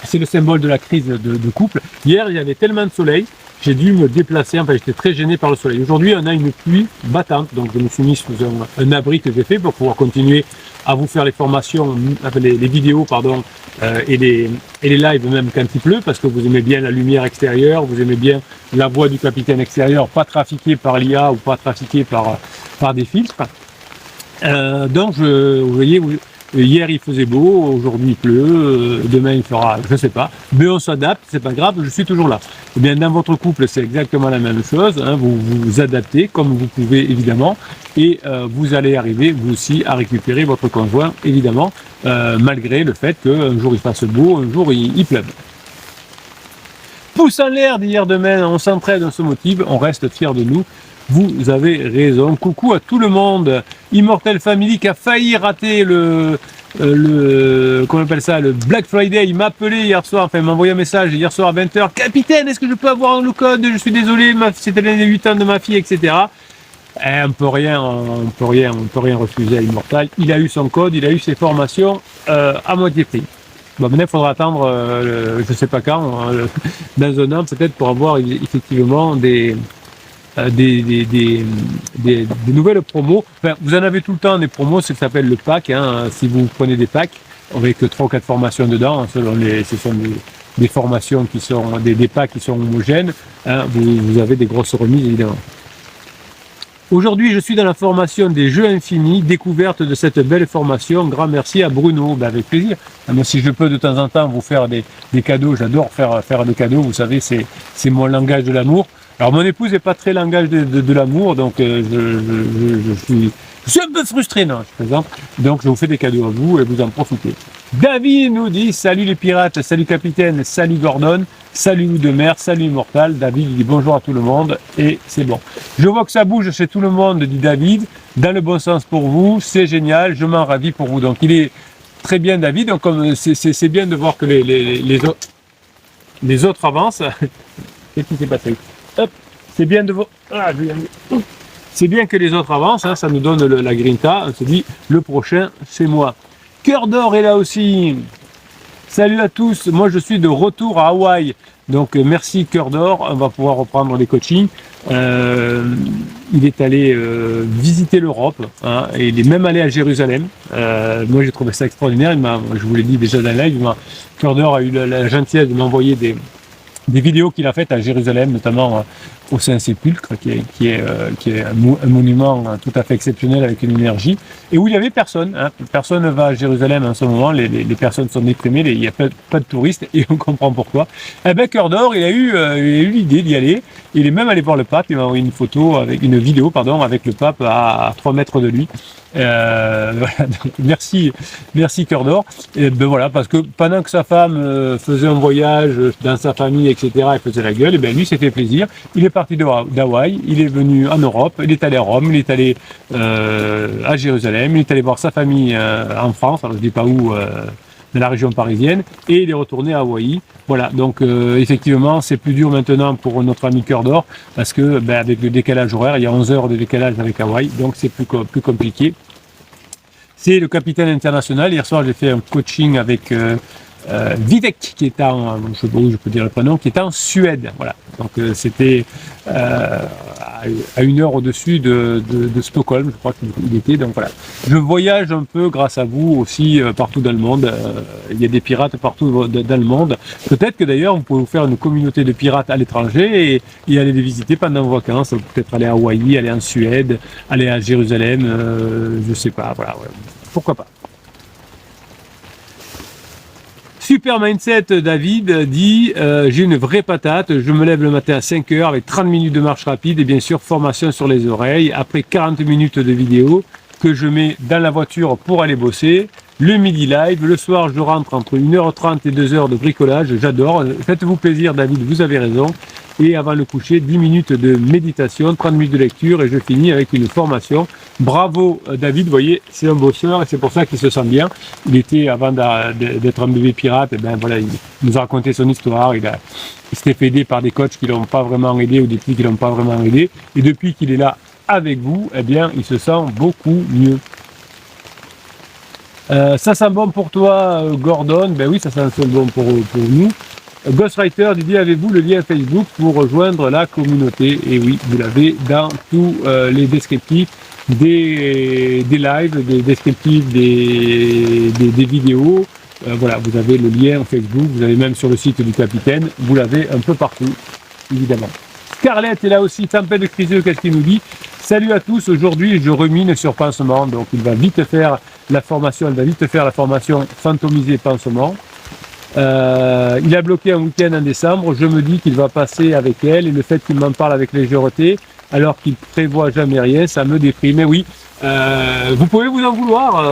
C'est le symbole de la crise de couple. Hier, il y avait tellement de soleil, j'ai dû me déplacer, enfin j'étais très gêné par le soleil. Aujourd'hui, on a une pluie battante, donc je me suis mis sous un abri que j'ai fait pour pouvoir continuer à vous faire les formations, les vidéos, pardon, et les lives même quand il pleut, parce que vous aimez bien la lumière extérieure, vous aimez bien la voix du capitaine extérieur, pas trafiquée par l'IA ou pas trafiquée par des filtres. Donc, vous voyez, hier il faisait beau, aujourd'hui il pleut, demain il fera, je sais pas, mais on s'adapte, c'est pas grave, je suis toujours là. Eh bien, dans votre couple, c'est exactement la même chose, hein, vous vous adaptez comme vous pouvez évidemment, et vous allez arriver vous aussi à récupérer votre conjoint, évidemment, malgré le fait qu'un jour il fasse beau, un jour il pleuve. Pouce en l'air d'hier demain, on s'entraide, on se motive, on reste fiers de nous. Vous avez raison. Coucou à tout le monde. Immortel Family qui a failli rater comment on appelle ça, le Black Friday. Il m'a appelé hier soir, enfin il m'a envoyé un message hier soir à 20h. Capitaine, est-ce que je peux avoir le code? Je suis désolé, c'était l'année 8 ans de ma fille, etc. On peut rien refuser à Immortel. Il a eu son code, il a eu ses formations à moitié prix. Bon, maintenant, il faudra attendre, je ne sais pas quand, dans un an peut-être, pour avoir effectivement des nouvelles promos. Enfin, vous en avez tout le temps des promos, c'est ce qui s'appelle le pack. Hein, si vous prenez des packs avec 3 ou 4 formations dedans, selon ce sont des formations qui sont des packs qui sont homogènes, hein, vous avez des grosses remises évidemment. Aujourd'hui, je suis dans la formation des jeux infinis, découverte de cette belle formation. Grand merci à Bruno, ben avec plaisir. Moi, si je peux de temps en temps vous faire des cadeaux, j'adore faire des cadeaux, vous savez, c'est mon langage de l'amour. Alors mon épouse n'est pas très langage de l'amour, donc je suis un peu frustré, non, je plaisante. Donc je vous fais des cadeaux à vous et vous en profitez. David nous dit, salut les pirates, salut capitaine, salut Gordon, salut Loup de mer, salut Immortal. David dit bonjour à tout le monde et c'est bon. Je vois que ça bouge chez tout le monde, dit David, dans le bon sens pour vous, c'est génial, je m'en ravis pour vous. Donc il est très bien David, donc comme c'est bien de voir que les autres avancent. Qu'est-ce qui s'est passé? Hop, c'est bien de voir. Ah, c'est bien que les autres avancent, hein, ça nous donne la grinta. On se dit, le prochain, c'est moi. Cœur d'or est là aussi. Salut à tous, moi je suis de retour à Hawaï. Donc merci Cœur d'or, on va pouvoir reprendre les coachings. Il est allé visiter l'Europe, hein, et il est même allé à Jérusalem. Moi j'ai trouvé ça extraordinaire. Je vous l'ai dit déjà dans le live, Cœur d'or a eu la gentillesse de m'envoyer des vidéos qu'il a faites à Jérusalem, notamment au Saint-Sépulcre, qui est un monument tout à fait exceptionnel avec une énergie, et où il n'y avait personne. Hein. Personne ne va à Jérusalem en ce moment, les personnes sont déprimées, il n'y a pas de touristes, et on comprend pourquoi. Eh bien, Cœur d'or, il a eu l'idée d'y aller. Il est même allé voir le pape, il m'a envoyé une vidéo avec le pape à 3 mètres de lui. Voilà, donc merci Cœur d'or. Et ben voilà, parce que pendant que sa femme faisait un voyage dans sa famille, etc., il faisait la gueule, et ben lui s'est fait plaisir. Il est parti d'Hawaï, il est venu en Europe, il est allé à Rome, il est allé à Jérusalem, il est allé voir sa famille en France, alors je dis pas où, dans la région parisienne, et il est retourné à Hawaï. Voilà, donc effectivement, c'est plus dur maintenant pour notre ami Cœur d'or, parce que avec le décalage horaire, il y a 11 heures de décalage avec Hawaï, donc c'est plus compliqué. C'est le capitaine international. Hier soir, j'ai fait un coaching avec Vivek, qui est je ne sais pas où je peux dire le prénom, qui est en Suède. Voilà. Donc c'était à 1 heure au-dessus de Stockholm, je crois qu'il était. Donc voilà. Je voyage un peu grâce à vous aussi partout dans le monde. Il y a des pirates partout dans le monde. Peut-être que d'ailleurs vous pouvez vous faire une communauté de pirates à l'étranger et aller les visiter pendant vos vacances. Peut-être aller à Hawaï, aller en Suède, aller à Jérusalem, je sais pas. Voilà, ouais. Pourquoi pas. Super Mindset, David dit j'ai une vraie patate, je me lève le matin à 5 heures avec 30 minutes de marche rapide et bien sûr formation sur les oreilles. Après 40 minutes de vidéo que je mets dans la voiture pour aller bosser. Le midi live, le soir je rentre entre 1h30 et 2h de bricolage, j'adore. Faites-vous plaisir David, vous avez raison. Et avant le coucher, 10 minutes de méditation, 30 minutes de lecture et je finis avec une formation. Bravo David, vous voyez, c'est un bosseur et c'est pour ça qu'il se sent bien. Il était, avant d'être un bébé pirate, et voilà, il nous a raconté son histoire, il s'était fait aider par des coachs qui ne l'ont pas vraiment aidé ou des petits qui ne l'ont pas vraiment aidé. Et depuis qu'il est là avec vous, eh bien, il se sent beaucoup mieux. Ça sent bon pour toi, Gordon? Ben oui, ça sent bon pour nous. Ghostwriter, Didier, avez-vous le lien Facebook pour rejoindre la communauté? Et oui, vous l'avez dans tous les descriptifs des lives, des descriptifs des vidéos. Voilà, vous avez le lien Facebook, vous avez même sur le site du capitaine, vous l'avez un peu partout, évidemment. Scarlett est là aussi, Tempête de Criseux, qu'est-ce qu'il nous dit? Salut à tous, aujourd'hui je remine sur pansement, donc il va vite faire la formation, fantomiser pansement. Il a bloqué un week-end en décembre, je me dis qu'il va passer avec elle et le fait qu'il m'en parle avec légèreté alors qu'il prévoit jamais rien, ça me déprime. Mais oui, vous pouvez vous en vouloir,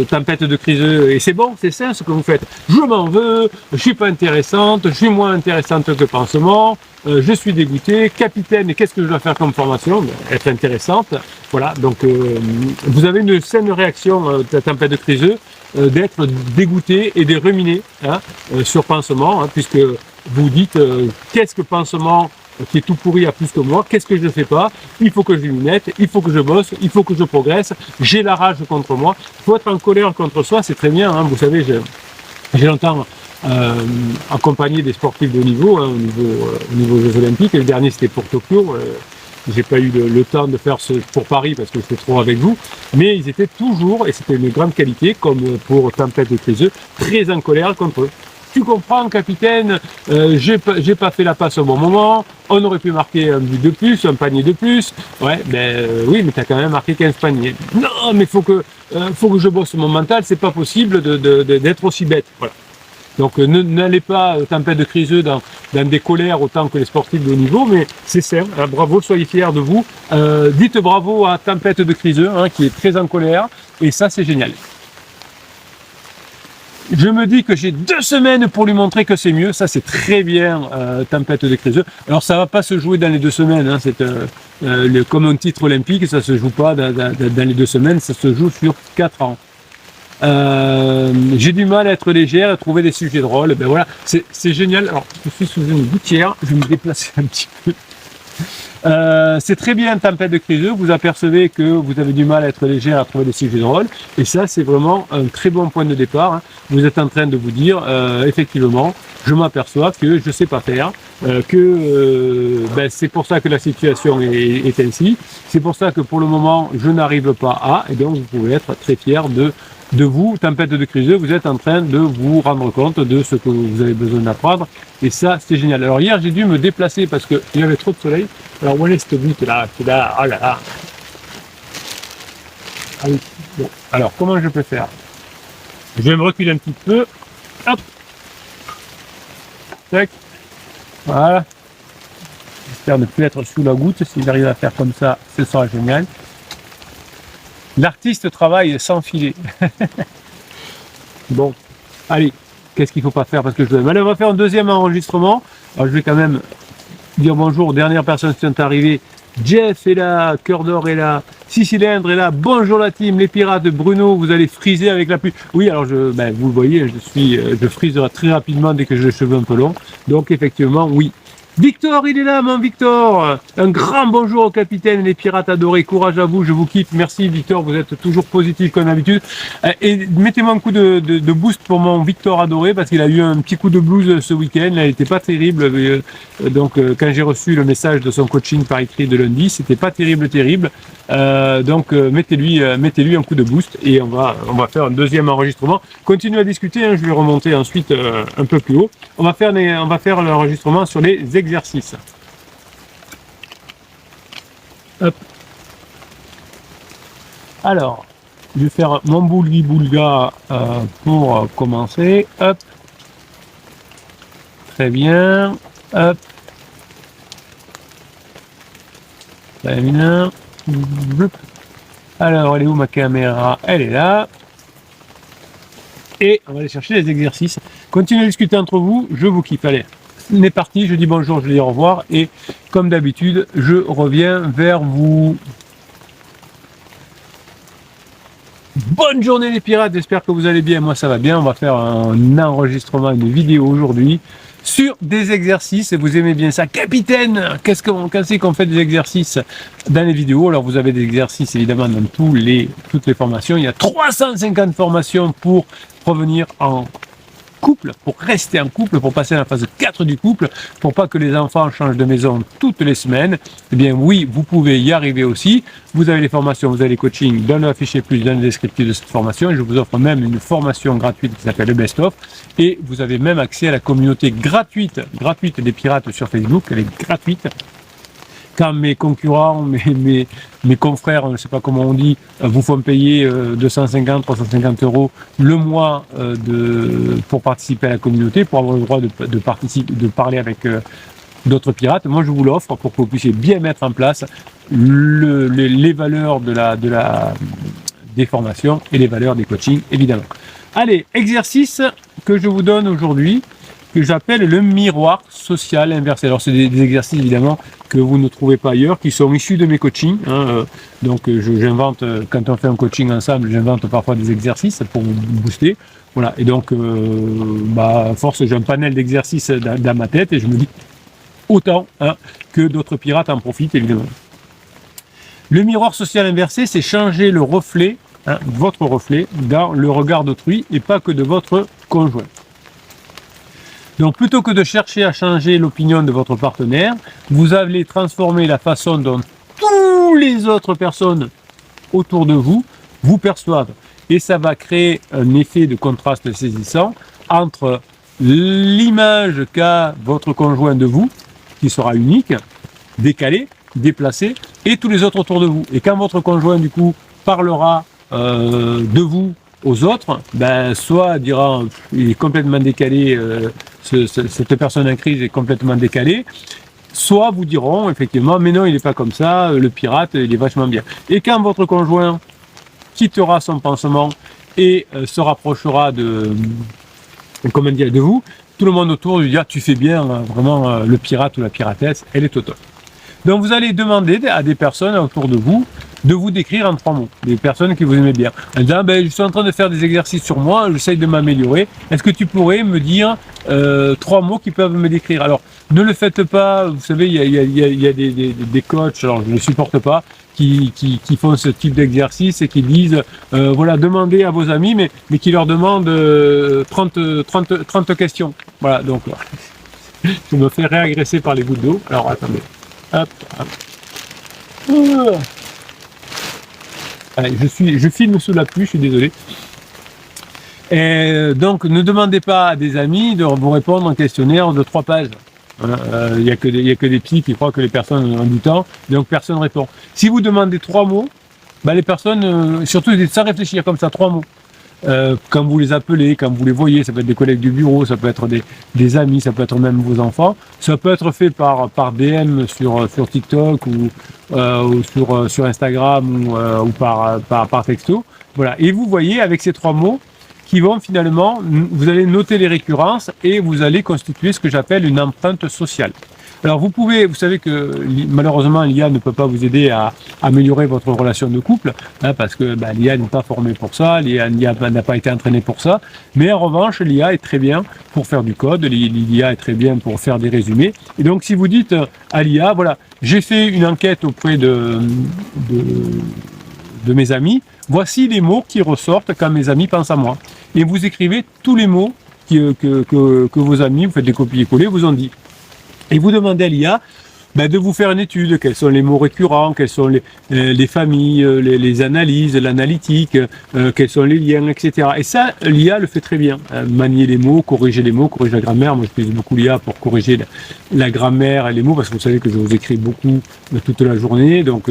Tempête de Criseux, et c'est bon, c'est sain ce que vous faites. Je m'en veux, je suis pas intéressante, je suis moins intéressante que pansement, je suis dégoûté, capitaine, et qu'est-ce que je dois faire comme formation? Être intéressante, voilà, donc vous avez une saine réaction, Tempête de Criseux, d'être dégoûté et de ruminer sur pansement, puisque vous dites qu'est-ce que pansement qui est tout pourri à plus que moi, qu'est-ce que je ne fais pas? Il faut que je m'y mette, il faut que je bosse, il faut que je progresse, j'ai la rage contre moi. Il faut être en colère contre soi, c'est très bien, vous savez, J'ai longtemps accompagné des sportifs de haut niveau, hein, au niveau Jeux Olympiques. Et le dernier, c'était pour Tokyo. J'ai pas eu le temps de faire ce pour Paris parce que j'étais trop avec vous. Mais ils étaient toujours, et c'était une grande qualité, comme pour Tempête de Criseux, très en colère contre eux. Tu comprends, capitaine, j'ai pas fait la passe au bon moment, on aurait pu marquer un but de plus, un panier de plus. Ouais, oui, mais tu as quand même marqué 15 paniers. Non, mais faut que je bosse mon mental, c'est pas possible d'être aussi bête. Voilà. Donc n'allez pas, Tempête de Criseux, dans des colères autant que les sportifs de haut niveau, mais c'est simple, hein, bravo, soyez fiers de vous. Dites bravo à Tempête de Criseux, hein, qui est très en colère, et ça c'est génial. Je me dis que j'ai 2 semaines pour lui montrer que c'est mieux. Ça, c'est très bien, Tempête de Criseux. Alors, ça va pas se jouer dans les 2 semaines. Hein. C'est comme un titre olympique, ça se joue pas dans les 2 semaines. Ça se joue sur 4 ans. J'ai du mal à être légère et trouver des sujets drôles. Ben voilà, c'est génial. Alors, je suis sous une gouttière. Je vais me déplacer un petit peu. C'est très bien, Tempête de Criseux, vous apercevez que vous avez du mal à être léger, à trouver des sujets drôles, et ça c'est vraiment un très bon point de départ. Hein. Vous êtes en train de vous dire, effectivement, je m'aperçois que je sais pas faire, c'est pour ça que la situation est ainsi, c'est pour ça que pour le moment je n'arrive pas à, et donc vous pouvez être très fier de vous, Tempête de Criseux, vous êtes en train de vous rendre compte de ce que vous avez besoin d'apprendre, et ça c'est génial. Alors hier j'ai dû me déplacer parce qu'il y avait trop de soleil. Alors où est cette butte là, oh là là. Ah oui. Bon. Alors comment je peux faire? Je vais me reculer un petit peu. Hop. Tac. Voilà. J'espère ne plus être sous la goutte. Si j'arrive à faire comme ça, ce sera génial. L'artiste travaille sans filet. Bon, allez, qu'est-ce qu'il ne faut pas faire parce que je dois. Allez, on va faire un deuxième enregistrement. Alors je vais quand même dire bonjour aux dernières personnes qui sont arrivées. Jeff est là, Cœur d'Or est là, 6 cylindres est là, bonjour la team, les pirates, Bruno, vous allez friser avec la pluie. Oui, alors vous le voyez, je frise très rapidement dès que j'ai les cheveux un peu longs. Donc effectivement, oui. Victor, il est là, mon Victor. Un grand bonjour au capitaine et les pirates adorés. Courage à vous, je vous quitte. Merci Victor, vous êtes toujours positif comme d'habitude. Et mettez-moi un coup de boost pour mon Victor adoré parce qu'il a eu un petit coup de blues ce week-end. Il n'était pas terrible. Donc quand j'ai reçu le message de son coaching par écrit de lundi, c'était pas terrible. Donc mettez-lui un coup de boost et on va faire un deuxième enregistrement. Continuez à discuter, hein, je vais remonter ensuite un peu plus haut. On va faire l'enregistrement sur les exercices. Hop. Alors, je vais faire mon boulga pour commencer. Hop. Très bien. Hop. Très bien. Alors, elle est où ma caméra? Elle est là. Et on va aller chercher les exercices. Continuez à discuter entre vous, je vous kiffe. Allez, on est parti, je dis bonjour, je dis au revoir. Et comme d'habitude, je reviens vers vous. Bonne journée les pirates, j'espère que vous allez bien. Moi ça va bien, on va faire un enregistrement, une vidéo aujourd'hui sur des exercices. Et vous aimez bien ça, capitaine? Quand c'est qu'on fait des exercices dans les vidéos? Alors vous avez des exercices évidemment dans toutes les formations. Il y a 350 formations pour revenir en couple, pour rester en couple, pour passer à la phase 4 du couple, pour pas que les enfants changent de maison toutes les semaines. Eh bien oui, vous pouvez y arriver aussi. Vous avez les formations, vous avez les coachings dans le affiché plus, dans le descriptif de cette formation. Et je vous offre même une formation gratuite qui s'appelle le Best of. Et vous avez même accès à la communauté gratuite des pirates sur Facebook. Elle est gratuite. Quand mes concurrents, mes confrères, je ne sais pas comment on dit, vous font payer 250, 350 € le mois pour participer à la communauté, pour avoir le droit de parler avec d'autres pirates. Moi, je vous l'offre pour que vous puissiez bien mettre en place les valeurs des formations et les valeurs des coachings, évidemment. Allez, exercice que je vous donne aujourd'hui, que j'appelle le miroir social inversé. Alors c'est des exercices évidemment que vous ne trouvez pas ailleurs, qui sont issus de mes coachings. Hein. Donc j'invente, quand on fait un coaching ensemble, j'invente parfois des exercices pour vous booster. Voilà. Et donc à force, j'ai un panel d'exercices dans ma tête et je me dis autant que d'autres pirates en profitent évidemment. Le miroir social inversé, c'est changer le reflet, votre reflet, dans le regard d'autrui et pas que de votre conjoint. Donc plutôt que de chercher à changer l'opinion de votre partenaire, vous allez transformer la façon dont toutes les autres personnes autour de vous vous perçoivent. Et ça va créer un effet de contraste saisissant entre l'image qu'a votre conjoint de vous, qui sera unique, décalée, déplacée, et tous les autres autour de vous. Et quand votre conjoint, du coup, parlera de vous aux autres, ben, soit dira il est complètement décalé, cette personne en crise est complètement décalée, soit vous diront effectivement mais non il n'est pas comme ça, le pirate il est vachement bien. Et quand votre conjoint quittera son pansement et se rapprochera de vous, tout le monde autour lui dira tu fais bien, vraiment le pirate ou la piratesse, elle est au top. Donc vous allez demander à des personnes autour de vous de vous décrire en 3 mots, des personnes qui vous aimez bien. En disant, je suis en train de faire des exercices sur moi, j'essaye de m'améliorer. Est-ce que tu pourrais me dire 3 mots qui peuvent me décrire? Alors, ne le faites pas, vous savez, il y a des coachs, alors je ne supporte pas, qui font ce type d'exercice et qui disent, voilà, demandez à vos amis, mais qui leur demandent 30 questions. Voilà, donc, je me fais réagresser par les gouttes d'eau. Alors, attendez. Hop, hop. Allez, je filme sous la pluie, je suis désolé. Et donc, ne demandez pas à des amis de vous répondre un questionnaire de 3 pages. Il n'y a que des petits qui croient que les personnes ont du temps, donc personne ne répond. Si vous demandez 3 mots, les personnes, surtout sans réfléchir comme ça, 3 mots. Quand vous les appelez, quand vous les voyez, ça peut être des collègues du bureau, ça peut être des amis, ça peut être même vos enfants, ça peut être fait par DM sur TikTok ou sur Instagram ou par texto. Voilà. Et vous voyez avec ces 3 mots qui vont finalement, vous allez noter les récurrences et vous allez constituer ce que j'appelle une empreinte sociale. Alors vous savez que malheureusement l'IA ne peut pas vous aider à améliorer votre relation de couple, parce que l'IA n'est pas formée pour ça, l'IA n'a pas été entraînée pour ça, mais en revanche l'IA est très bien pour faire du code, l'IA est très bien pour faire des résumés, et donc si vous dites à l'IA, voilà, j'ai fait une enquête auprès de mes amis, voici les mots qui ressortent quand mes amis pensent à moi, et vous écrivez tous les mots que vos amis, vous faites des copier-coller, vous ont dit. Et vous demandez à l'IA de vous faire une étude, quels sont les mots récurrents, quelles sont les familles, les analyses, l'analytique, quels sont les liens, etc. Et ça, l'IA le fait très bien. Manier les mots, corriger la grammaire. Moi, j'utilise beaucoup l'IA pour corriger la grammaire et les mots, parce que vous savez que je vous écris beaucoup toute la journée. Donc,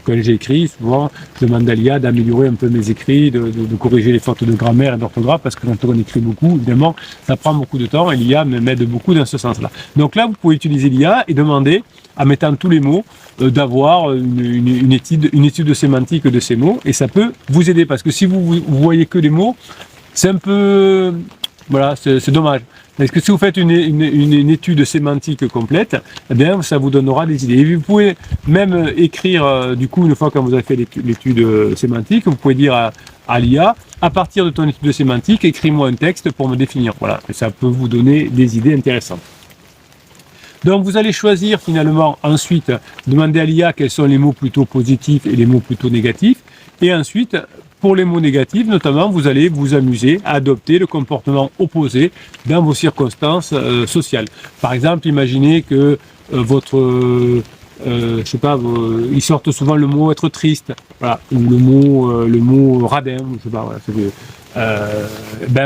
quand j'écris, souvent, je demande à l'IA d'améliorer un peu mes écrits, de corriger les fautes de grammaire et d'orthographe, parce que quand on écrit beaucoup, évidemment, ça prend beaucoup de temps et l'IA m'aide beaucoup dans ce sens-là. Donc là, vous pouvez utiliser l'IA et demander, en mettant tous les mots, d'avoir une étude sémantique de ces mots, et ça peut vous aider, parce que si vous voyez que des mots, c'est un peu, voilà, c'est dommage. Parce que si vous faites une étude sémantique complète, eh bien, ça vous donnera des idées. Et vous pouvez même écrire, du coup, une fois que vous avez fait l'étude sémantique, vous pouvez dire à l'IA, à partir de ton étude sémantique, écris-moi un texte pour me définir. Voilà, et ça peut vous donner des idées intéressantes. Donc vous allez choisir finalement ensuite, demander à l'IA quels sont les mots plutôt positifs et les mots plutôt négatifs. Et ensuite, pour les mots négatifs, notamment, vous allez vous amuser à adopter le comportement opposé dans vos circonstances sociales. Par exemple, imaginez que je sais pas, ils sortent souvent le mot être triste, voilà, ou le mot radin, je sais pas, voilà,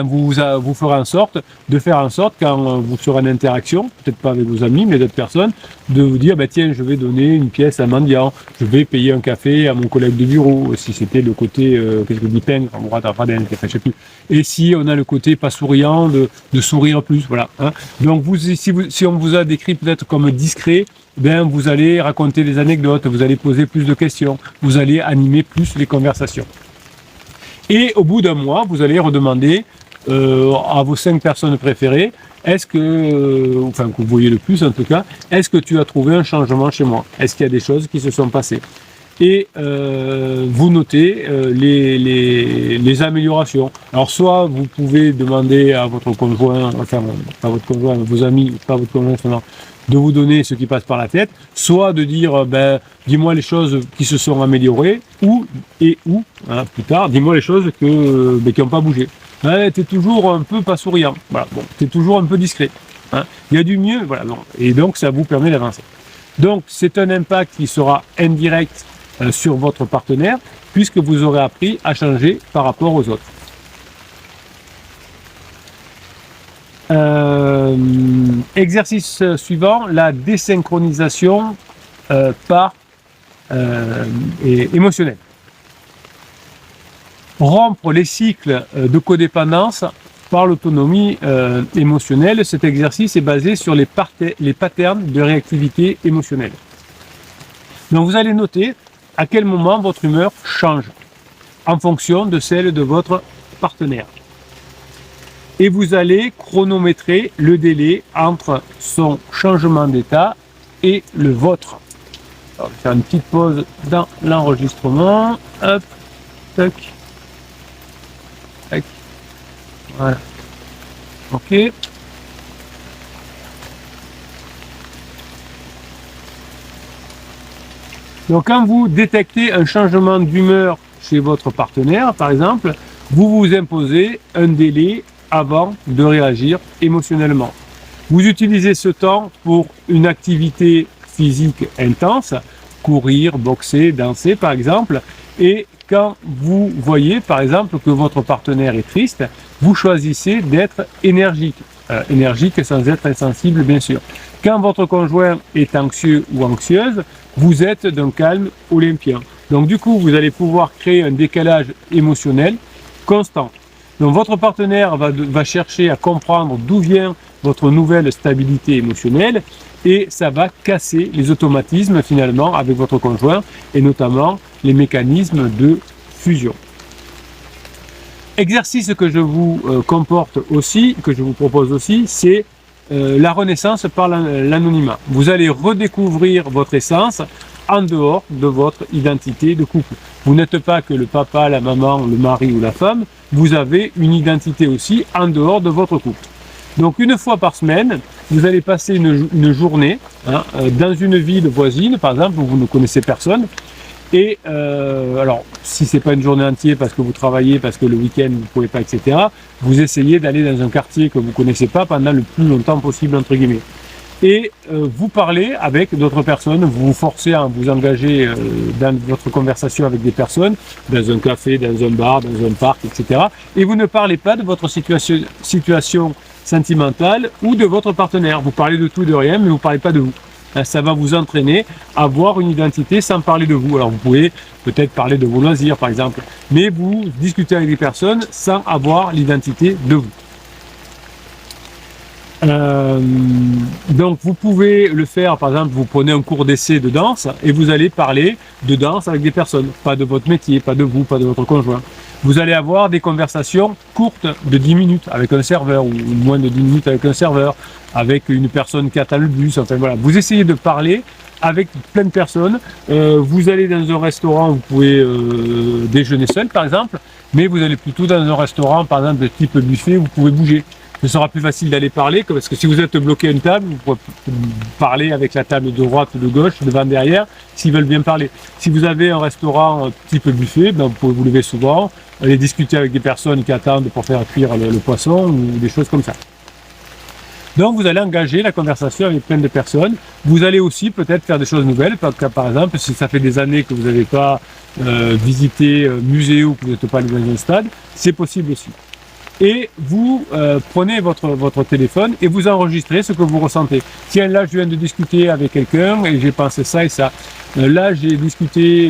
vous ferez en sorte de faire en sorte, quand vous serez en interaction, peut-être pas avec vos amis, mais d'autres personnes, de vous dire, tiens, je vais donner une pièce à un mendiant, je vais payer un café à mon collègue de bureau, si c'était le côté, qu'est-ce que je dis, peindre, je sais plus. Et si on a le côté pas souriant, de sourire plus, voilà. Hein. Donc si on vous a décrit peut-être comme discret, vous allez raconter des anecdotes, vous allez poser plus de questions, vous allez animer plus les conversations. Et au bout d'un mois, vous allez redemander à vos 5 personnes préférées, que vous voyez le plus en tout cas, est-ce que tu as trouvé un changement chez moi? Est-ce qu'il y a des choses qui se sont passées? Et vous notez les améliorations. Alors soit vous pouvez demander à votre conjoint, à vos amis, pas à votre conjoint, de vous donner ce qui passe par la tête, soit de dire dis-moi les choses qui se sont améliorées, ou plus tard, dis-moi les choses qui n'ont pas bougé. Ouais, tu es toujours un peu pas souriant, voilà, bon, tu es toujours un peu discret. Hein. Il y a du mieux, voilà, non. Et donc ça vous permet d'avancer. Donc c'est un impact qui sera indirect sur votre partenaire, puisque vous aurez appris à changer par rapport aux autres. Exercice suivant, la désynchronisation émotionnelle. Rompre les cycles de codépendance par l'autonomie émotionnelle. Cet exercice est basé sur les patterns de réactivité émotionnelle. Donc vous allez noter à quel moment votre humeur change en fonction de celle de votre partenaire. Et vous allez chronométrer le délai entre son changement d'état et le vôtre. Alors, je vais faire une petite pause dans l'enregistrement. Hop, tac, tac. Voilà. OK. Donc, quand vous détectez un changement d'humeur chez votre partenaire, par exemple, vous vous imposez un délai avant de réagir émotionnellement. Vous utilisez ce temps pour une activité physique intense, courir, boxer, danser par exemple, et quand vous voyez par exemple que votre partenaire est triste, vous choisissez d'être énergique, énergique sans être insensible bien sûr. Quand votre conjoint est anxieux ou anxieuse, vous êtes d'un calme olympien. Donc du coup, vous allez pouvoir créer un décalage émotionnel constant. Donc votre partenaire va chercher à comprendre d'où vient votre nouvelle stabilité émotionnelle et ça va casser les automatismes finalement avec votre conjoint et notamment les mécanismes de fusion. Exercice que je vous propose aussi, c'est la renaissance par l'anonymat. Vous allez redécouvrir votre essence en dehors de votre identité de couple. Vous n'êtes pas que le papa, la maman, le mari ou la femme, vous avez une identité aussi en dehors de votre couple. Donc une fois par semaine, vous allez passer une journée dans une ville voisine, par exemple, où vous ne connaissez personne. Et alors, si c'est pas une journée entière parce que vous travaillez, parce que le week-end vous ne pouvez pas, etc., vous essayez d'aller dans un quartier que vous ne connaissez pas pendant le plus longtemps possible, entre guillemets. Et vous parlez avec d'autres personnes, vous vous forcez à vous engager dans votre conversation avec des personnes, dans un café, dans un bar, dans un parc, etc. Et vous ne parlez pas de votre situation sentimentale ou de votre partenaire. Vous parlez de tout et de rien, mais vous ne parlez pas de vous. Ça va vous entraîner à avoir une identité sans parler de vous. Alors vous pouvez peut-être parler de vos loisirs par exemple, mais vous discutez avec des personnes sans avoir l'identité de vous. Donc vous pouvez le faire, par exemple, vous prenez un cours d'essai de danse et vous allez parler de danse avec des personnes, pas de votre métier, pas de vous, pas de votre conjoint. Vous allez avoir des conversations courtes de 10 minutes avec un serveur ou moins de 10 minutes avec un serveur, avec une personne qui attend le bus, enfin voilà. Vous essayez de parler avec plein de personnes. Vous allez dans un restaurant, vous pouvez déjeuner seul par exemple, mais vous allez plutôt dans un restaurant, par exemple de type buffet, vous pouvez bouger. Ce sera plus facile d'aller parler, parce que si vous êtes bloqué à une table, vous pouvez parler avec la table de droite ou de gauche, devant, derrière, s'ils veulent bien parler. Si vous avez un restaurant type buffet, ben vous pouvez vous lever souvent, aller discuter avec des personnes qui attendent pour faire cuire le poisson ou des choses comme ça. Donc vous allez engager la conversation avec plein de personnes. Vous allez aussi peut-être faire des choses nouvelles, par exemple, si ça fait des années que vous n'avez pas visité musée ou que vous n'êtes pas allé dans un stade, c'est possible aussi. Et vous prenez votre téléphone et vous enregistrez ce que vous ressentez. Tiens, là je viens de discuter avec quelqu'un et j'ai pensé ça et ça. Là j'ai discuté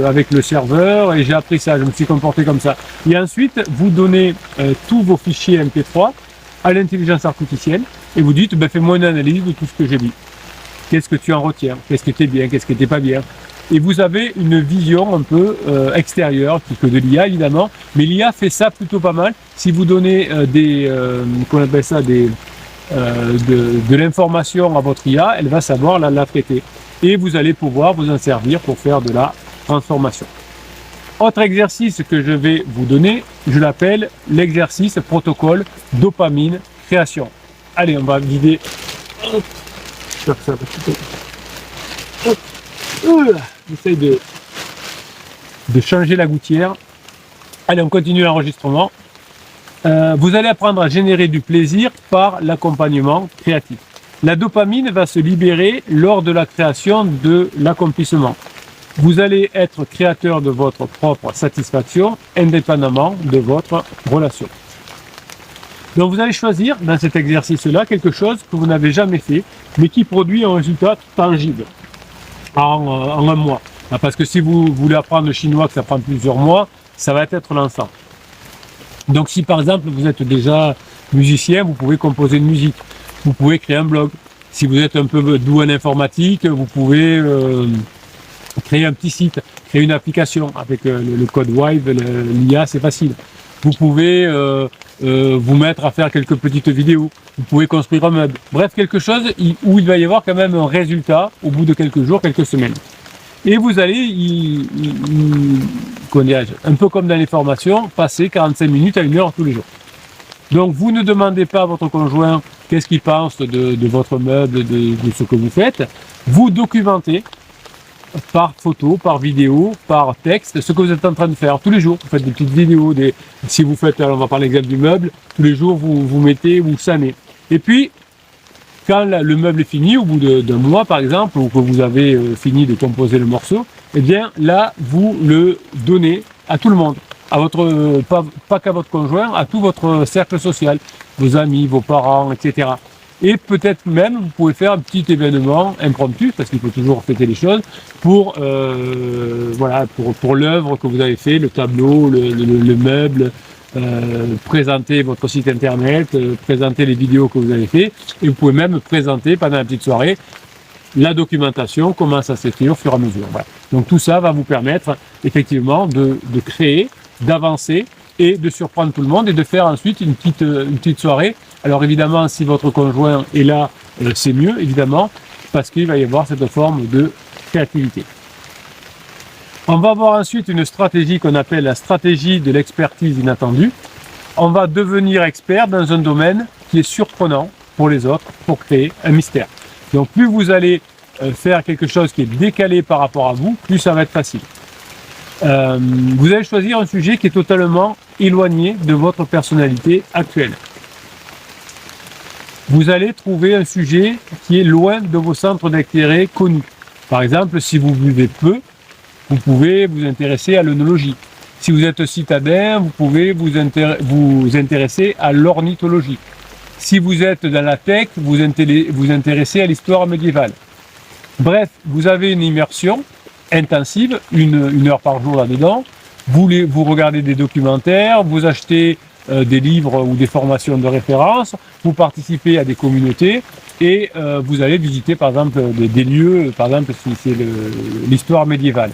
avec le serveur et j'ai appris ça, je me suis comporté comme ça. Et ensuite vous donnez tous vos fichiers MP3 à l'intelligence artificielle et vous dites fais-moi une analyse de tout ce que j'ai dit. Qu'est-ce que tu en retiens? Qu'est-ce qui était bien? Qu'est-ce qui n'était pas bien? Et vous avez une vision un peu extérieure, que de l'IA évidemment, mais l'IA fait ça plutôt pas mal. Si vous donnez de l'information à votre IA, elle va savoir la traiter. Et vous allez pouvoir vous en servir pour faire de la transformation. Autre exercice que je vais vous donner, je l'appelle l'exercice protocole dopamine création. Allez, on va vider J'espère que ça va tout. Hop. J'essaye de changer la gouttière. Allez, on continue l'enregistrement. Vous allez apprendre à générer du plaisir par l'accompagnement créatif. La dopamine va se libérer lors de la création de l'accomplissement. Vous allez être créateur de votre propre satisfaction indépendamment de votre relation. Donc vous allez choisir dans cet exercice-là quelque chose que vous n'avez jamais fait, mais qui produit un résultat tangible en un mois. Parce que si vous voulez apprendre le chinois, que ça prend plusieurs mois, ça va être l'ensemble. Donc si par exemple vous êtes déjà musicien, vous pouvez composer une musique, vous pouvez créer un blog. Si vous êtes un peu doué en informatique, vous pouvez créer un petit site, créer une application avec le code Wave, l'IA, c'est facile. Vous pouvez vous mettre à faire quelques petites vidéos, vous pouvez construire un meuble. Bref, quelque chose où il va y avoir quand même un résultat au bout de quelques jours, quelques semaines. Et vous allez, un peu comme dans les formations, passer 45 minutes à 1 heure tous les jours. Donc vous ne demandez pas à votre conjoint qu'est-ce qu'il pense de votre meuble, de ce que vous faites. Vous documentez par photo, par vidéo, par texte, ce que vous êtes en train de faire tous les jours. Vous faites des petites vidéos, si vous faites, on va prendre l'exemple du meuble, tous les jours vous mettez, vous sanez. Et puis, quand le meuble est fini, au bout d'un mois par exemple, ou que vous avez fini de composer le morceau, eh bien là, vous le donnez à tout le monde, à votre, pas qu'à votre conjoint, à tout votre cercle social, vos amis, vos parents, etc. Et peut-être même, vous pouvez faire un petit événement impromptu, parce qu'il faut toujours fêter les choses, pour l'œuvre que vous avez fait, le tableau, le meuble, présenter votre site internet, présenter les vidéos que vous avez fait, et vous pouvez même présenter pendant la petite soirée la documentation, comment ça s'écrit au fur et à mesure. Voilà. Donc tout ça va vous permettre effectivement de créer, d'avancer et de surprendre tout le monde et de faire ensuite une petite soirée. Alors évidemment, si votre conjoint est là, c'est mieux évidemment, parce qu'il va y avoir cette forme de créativité. On va avoir ensuite une stratégie qu'on appelle la stratégie de l'expertise inattendue. On va devenir expert dans un domaine qui est surprenant pour les autres, pour créer un mystère. Donc plus vous allez faire quelque chose qui est décalé par rapport à vous, plus ça va être facile. Vous allez choisir un sujet qui est totalement éloigné de votre personnalité actuelle. Vous allez trouver un sujet qui est loin de vos centres d'intérêt connus. Par exemple, si vous buvez peu, vous pouvez vous intéresser à l'œnologie. Si vous êtes citadin, vous pouvez vous intéresser à l'ornithologie. Si vous êtes dans la tech, vous intéressez à l'histoire médiévale. Bref, vous avez une immersion intensive, une heure par jour là-dedans. Vous regardez des documentaires, vous achetez des livres ou des formations de référence, vous participez à des communautés et vous allez visiter par exemple des lieux, par exemple si c'est l'histoire médiévale.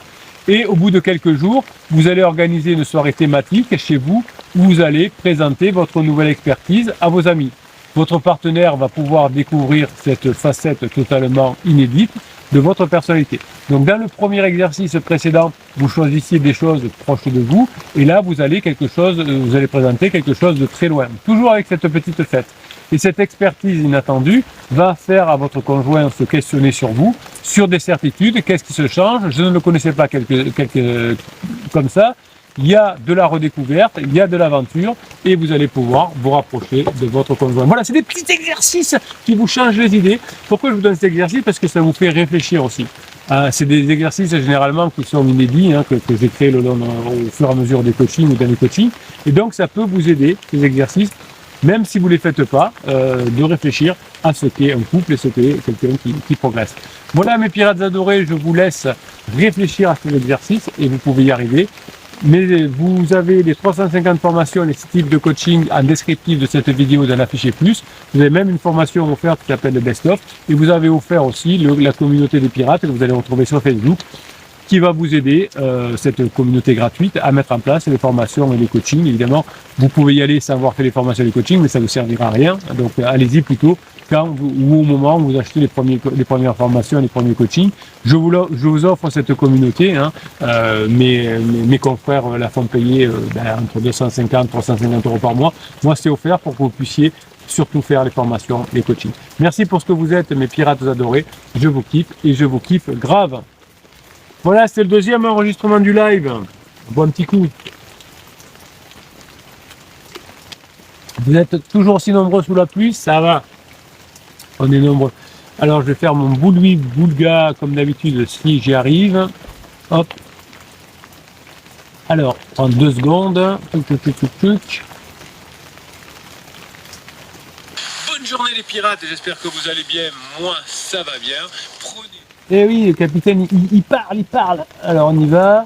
Et au bout de quelques jours, vous allez organiser une soirée thématique chez vous où vous allez présenter votre nouvelle expertise à vos amis. Votre partenaire va pouvoir découvrir cette facette totalement inédite de votre personnalité. Donc dans le premier exercice précédent, vous choisissiez des choses proches de vous et là vous allez présenter quelque chose de très loin, toujours avec cette petite fête. Et cette expertise inattendue va faire à votre conjoint se questionner sur vous, sur des certitudes, qu'est-ce qui se change, je ne le connaissais pas comme ça. Il y a de la redécouverte, il y a de l'aventure et vous allez pouvoir vous rapprocher de votre conjoint. Voilà, c'est des petits exercices qui vous changent les idées. Pourquoi je vous donne cet exercice? Parce que ça vous fait réfléchir aussi. C'est des exercices généralement qui sont inédits, que j'ai créés au fur et à mesure des coachings ou dans les coachings. Et donc ça peut vous aider, ces exercices, même si vous ne les faites pas, de réfléchir à ce qu'est un couple et ce qu'est quelqu'un qui progresse. Voilà mes pirates adorés, je vous laisse réfléchir à ces exercices et vous pouvez y arriver. Mais vous avez les 350 formations, les types de coaching en descriptif de cette vidéo dans l'affiché plus. Vous avez même une formation offerte qui s'appelle le Best of. Et vous avez offert aussi la communauté des pirates que vous allez retrouver sur Facebook qui va vous aider, cette communauté gratuite, à mettre en place les formations et les coachings. Évidemment, vous pouvez y aller sans avoir fait les formations et les coachings, mais ça ne vous servira à rien. Donc allez-y plutôt ou au moment où vous achetez les premières formations, les premiers coachings. Je vous offre cette communauté. Hein. Mes confrères la font payer entre 250 et 350 euros par mois. Moi, c'est offert pour que vous puissiez surtout faire les formations, les coachings. Merci pour ce que vous êtes, mes pirates adorés. Je vous kiffe et je vous kiffe grave. Voilà, c'est le deuxième enregistrement du live. Bon petit coup. Vous êtes toujours aussi nombreux sous la pluie, ça va. On est nombreux. Alors je vais faire mon boulwi boulga comme d'habitude si j'y arrive. Hop. Alors, en 2 secondes. Bonne journée les pirates, j'espère que vous allez bien. Moi, ça va bien. Prenez. Eh oui, le capitaine, il parle. Alors on y va.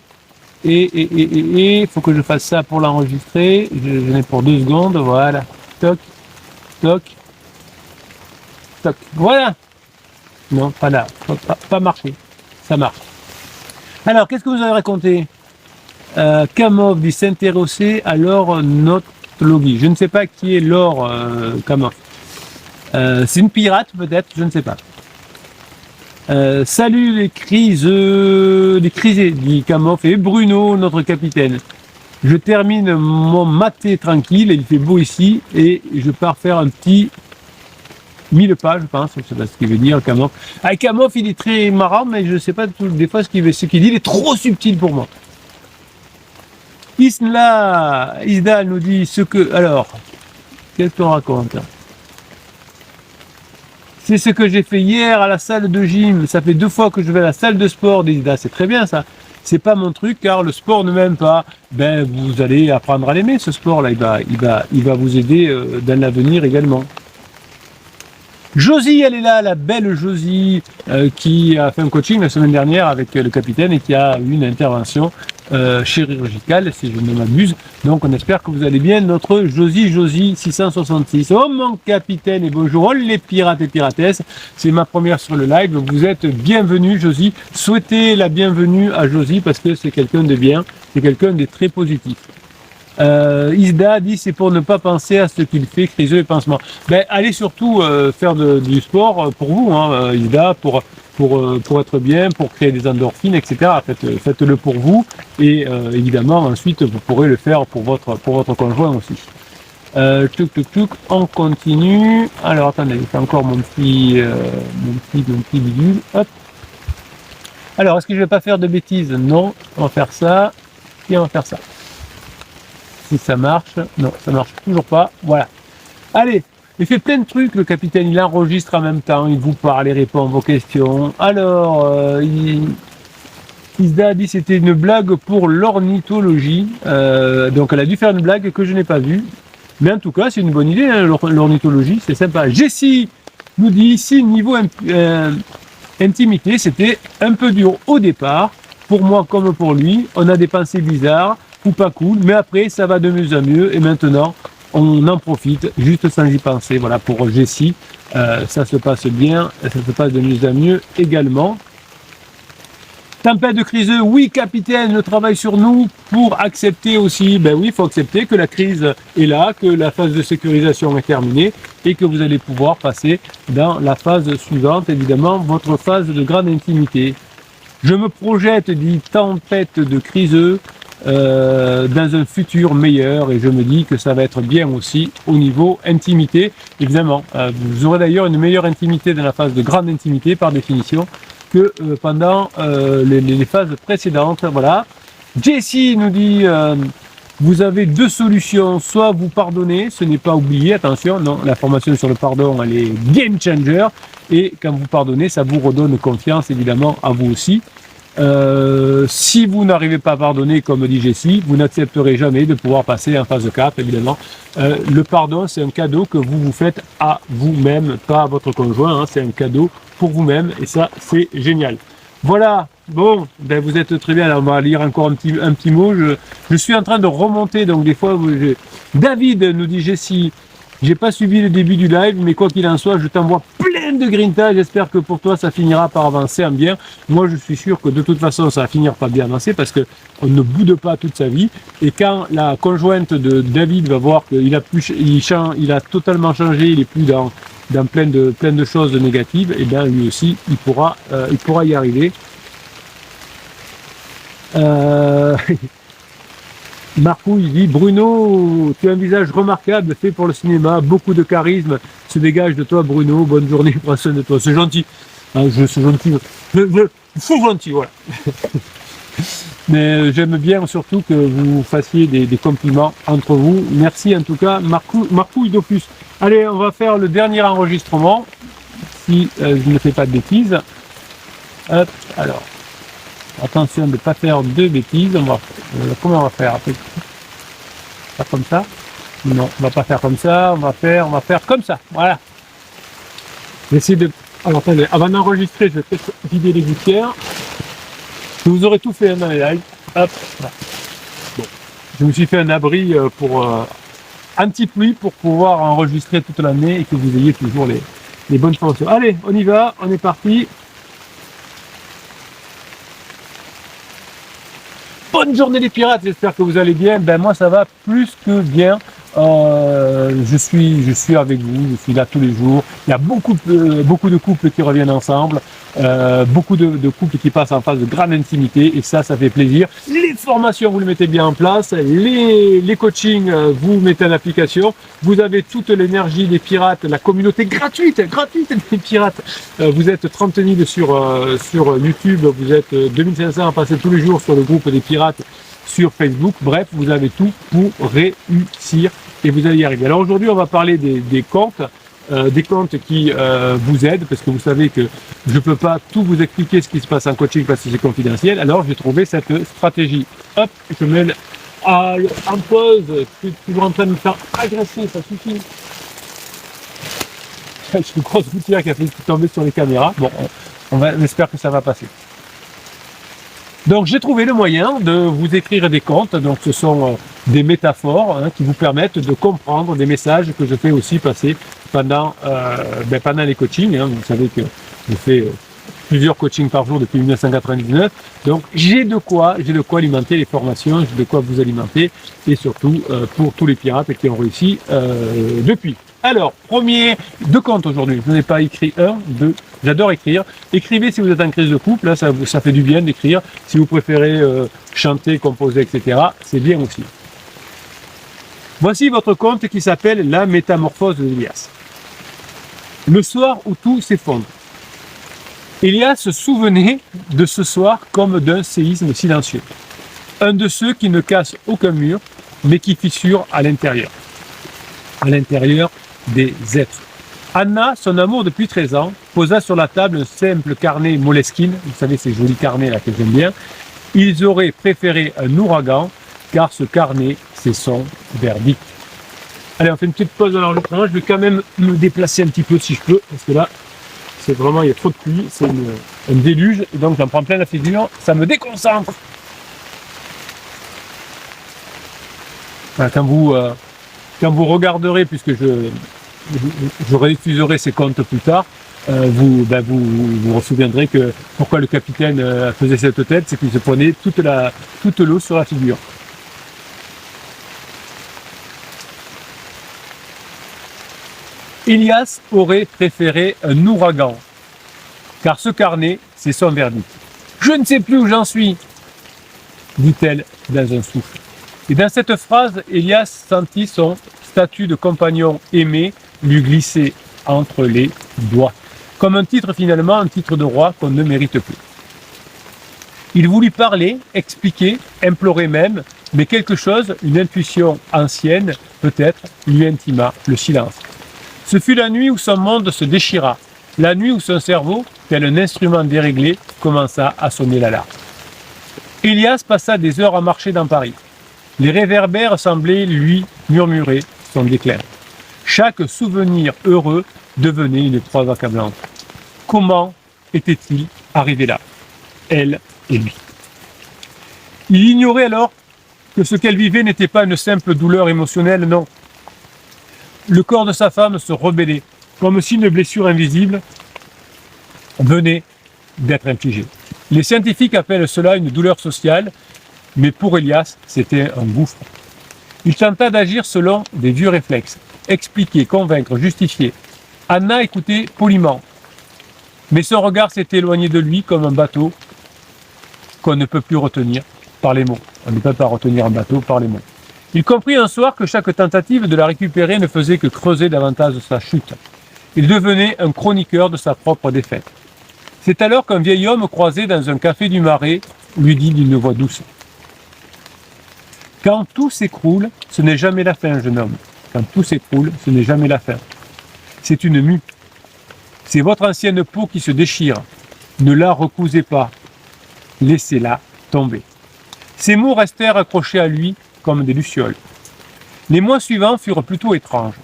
Et faut que je fasse ça pour l'enregistrer. Je n'ai pour 2 secondes, voilà. Toc, toc, toc. Voilà. Non, pas là. Pas marché. Ça marche. Alors, qu'est-ce que vous avez raconté Kamov dit s'intéresser à l'or notologie. Je ne sais pas qui est l'or Kamov. C'est une pirate peut-être, je ne sais pas. Salut les crisés, dit Kamov, et Bruno, notre capitaine. Je termine mon maté tranquille, il fait beau ici, et je pars faire un petit 1000 pas, je pense, je ne sais pas ce qu'il veut dire, Kamov. Ah, Kamov, il est très marrant, mais je ne sais pas des fois ce qu'il dit, il est trop subtil pour moi. Isda nous dit ce que... Alors, qu'est-ce qu'on raconte ? C'est ce que j'ai fait hier à la salle de gym. Ça fait 2 fois que je vais à la salle de sport. C'est très bien ça. C'est pas mon truc car le sport ne m'aime pas. Ben vous allez apprendre à l'aimer ce sport-là. Il va vous aider dans l'avenir également. Josie, elle est là, la belle Josie, qui a fait un coaching la semaine dernière avec le capitaine et qui a eu une intervention chirurgicale, si je ne m'abuse. Donc on espère que vous allez bien, notre Josie 666. Oh mon capitaine et bonjour, oh les pirates et piratesses, c'est ma première sur le live, vous êtes bienvenue Josie. Souhaitez la bienvenue à Josie parce que c'est quelqu'un de bien, c'est quelqu'un de très positif. Isda dit c'est pour ne pas penser à ce qu'il fait, criseux et pansement. Ben, allez surtout faire du sport pour vous, hein, Isda, pour être bien, pour créer des endorphines, etc. Faites-le pour vous et évidemment ensuite vous pourrez le faire pour votre conjoint aussi. On continue. Alors attendez, je fais encore mon petit bidule. Hop. Alors est-ce que je vais pas faire de bêtises? Non, on va faire ça et on va faire ça. Si ça marche, non, ça marche toujours pas. Voilà. Allez, il fait plein de trucs, le capitaine. Il enregistre en même temps, il vous parle, il répond à vos questions. Alors, Isda a dit que c'était une blague pour l'ornithologie. Donc, elle a dû faire une blague que je n'ai pas vue. Mais en tout cas, c'est une bonne idée, hein, l'ornithologie, c'est sympa. Jessie nous dit ici, niveau intimité, c'était un peu dur au départ. Pour moi comme pour lui, on a des pensées bizarres ou pas cool, mais après ça va de mieux en mieux et maintenant on en profite juste sans y penser. Voilà pour Jessie, ça se passe bien, ça se passe de mieux en mieux également. Tempête de criseux, oui capitaine, le travail sur nous pour accepter aussi, ben oui, il faut accepter que la crise est là, que la phase de sécurisation est terminée et que vous allez pouvoir passer dans la phase suivante, évidemment, votre phase de grande intimité. Je me projette, dit Tempête de criseux, dans un futur meilleur et je me dis que ça va être bien aussi au niveau intimité. Évidemment, vous aurez d'ailleurs une meilleure intimité dans la phase de grande intimité par définition que pendant les phases précédentes. Voilà. Jessie nous dit vous avez 2 solutions, soit vous pardonnez, ce n'est pas oublié, attention, non, la formation sur le pardon elle est game changer et quand vous pardonnez ça vous redonne confiance évidemment à vous aussi. Si vous n'arrivez pas à pardonner, comme dit Jessie, vous n'accepterez jamais de pouvoir passer en phase 4, évidemment. Le pardon, c'est un cadeau que vous vous faites à vous-même, pas à votre conjoint, hein, c'est un cadeau pour vous-même, et ça, c'est génial. Voilà, bon, ben vous êtes très bien, alors on va lire encore un petit mot. Je suis en train de remonter, donc des fois, David nous dit Jessie, j'ai pas suivi le début du live, mais quoi qu'il en soit, je t'envoie plein de grinta. J'espère que pour toi, ça finira par avancer en bien. Moi, je suis sûr que de toute façon, ça va finir par bien avancer parce que on ne boude pas toute sa vie. Et quand la conjointe de David va voir qu'il a totalement changé, il est plus dans dans plein de choses négatives, et bien lui aussi, il pourra y arriver. Marco, il dit: Bruno, tu as un visage remarquable, fait pour le cinéma, beaucoup de charisme se dégage de toi, Bruno. Bonne journée, prends soin de toi. C'est gentil. Hein, je suis gentil. Je suis gentil, voilà. Mais j'aime bien surtout que vous fassiez des compliments entre vous. Merci en tout cas, Marco Idopus. Allez, on va faire le dernier enregistrement, si je ne fais pas de bêtises. Hop, alors. Attention de ne pas faire de bêtises. Comment on va faire? Pas comme ça? Non, on va pas faire comme ça. On va faire comme ça. Voilà. J'essaie de. Alors attendez, avant d'enregistrer, je vais peut-être vider les gouttières. Vous aurez tout fait dans les lives. Hop. Voilà. Bon. Je me suis fait un abri pour anti-pluie pour pouvoir enregistrer toute l'année et que vous ayez toujours les bonnes fonctions. Allez, on y va. On est parti. Bonne journée les pirates, j'espère que vous allez bien. Ben moi ça va plus que bien. Je suis avec vous, je suis là tous les jours. Il y a beaucoup de couples qui reviennent ensemble, beaucoup de couples qui passent en phase de grande intimité et ça fait plaisir. Les formations, vous les mettez bien en place, les coachings, vous mettez en application. Vous avez toute l'énergie des pirates, la communauté gratuite des pirates. Vous êtes 30 000 sur YouTube, vous êtes 2500 à passer tous les jours sur le groupe des pirates sur Facebook. Bref, vous avez tout pour réussir et vous allez y arriver. Alors aujourd'hui, on va parler des comptes qui vous aident, parce que vous savez que je ne peux pas tout vous expliquer ce qui se passe en coaching parce que c'est confidentiel. Alors j'ai trouvé cette stratégie. Hop, je mets en pause. Je suis toujours en train de me faire agresser, ça suffit. J'ai une grosse gouttière qui a fait tomber sur les caméras. Bon, on espère que ça va passer. Donc j'ai trouvé le moyen de vous écrire des contes. Donc ce sont des métaphores qui vous permettent de comprendre des messages que je fais aussi passer pendant les coachings. Vous savez que je fais plusieurs coachings par jour depuis 1999. Donc j'ai de quoi alimenter les formations, j'ai de quoi vous alimenter et surtout pour tous les pirates qui ont réussi depuis. Alors, premier, 2 comptes aujourd'hui. Je n'ai pas écrit 1, 2. J'adore écrire. Écrivez si vous êtes en crise de couple. Là, ça fait du bien d'écrire. Si vous préférez chanter, composer, etc., c'est bien aussi. Voici votre conte qui s'appelle La métamorphose d'Élias. Le soir où tout s'effondre. Élias se souvenait de ce soir comme d'un séisme silencieux. Un de ceux qui ne casse aucun mur, mais qui fissure à l'intérieur. À l'intérieur des êtres. Anna, son amour depuis 13 ans, posa sur la table un simple carnet Moleskine, vous savez ces jolis carnets là que j'aime bien. Ils auraient préféré un ouragan, car ce carnet, c'est son verdict. Allez, on fait une petite pause dans l'enregistrement, je vais quand même me déplacer un petit peu si je peux, parce que là, c'est vraiment, il y a trop de pluie, c'est un déluge, et donc j'en prends plein la figure, ça me déconcentre. Voilà, quand vous regarderez, puisque je rediffuserai ces comptes plus tard, vous vous souviendrez que pourquoi le capitaine faisait cette tête, c'est qu'il se prenait toute l'eau sur la figure. Élias aurait préféré un ouragan, car ce carnet, c'est son verdict. Je ne sais plus où j'en suis, dit-elle dans un souffle. Et dans cette phrase, Élias sentit son statut de compagnon aimé lui glisser entre les doigts. Comme un titre finalement, un titre de roi qu'on ne mérite plus. Il voulut parler, expliquer, implorer même, mais quelque chose, une intuition ancienne, peut-être, lui intima le silence. Ce fut la nuit où son monde se déchira, la nuit où son cerveau, tel un instrument déréglé, commença à sonner l'alarme. Élias passa des heures à marcher dans Paris. Les réverbères semblaient lui murmurer son déclin. Chaque souvenir heureux devenait une preuve accablante. Comment était-il arrivé là, elle et lui? Il ignorait alors que ce qu'elle vivait n'était pas une simple douleur émotionnelle, non. Le corps de sa femme se rebellait, comme si une blessure invisible venait d'être infligée. Les scientifiques appellent cela une douleur sociale, mais pour Élias, c'était un gouffre. Il tenta d'agir selon des vieux réflexes, expliquer, convaincre, justifier. Anna écoutait poliment, mais son regard s'était éloigné de lui comme un bateau qu'on ne peut plus retenir par les mots. On ne peut pas retenir un bateau par les mots. Il comprit un soir que chaque tentative de la récupérer ne faisait que creuser davantage sa chute. Il devenait un chroniqueur de sa propre défaite. C'est alors qu'un vieil homme croisé dans un café du Marais lui dit d'une voix douce : « Quand tout s'écroule, ce n'est jamais la fin, jeune homme. Quand tout s'écroule, ce n'est jamais la fin. C'est une mue. C'est votre ancienne peau qui se déchire. Ne la recousez pas. Laissez-la tomber. » Ces mots restèrent accrochés à lui comme des lucioles. Les mois suivants furent plutôt étranges.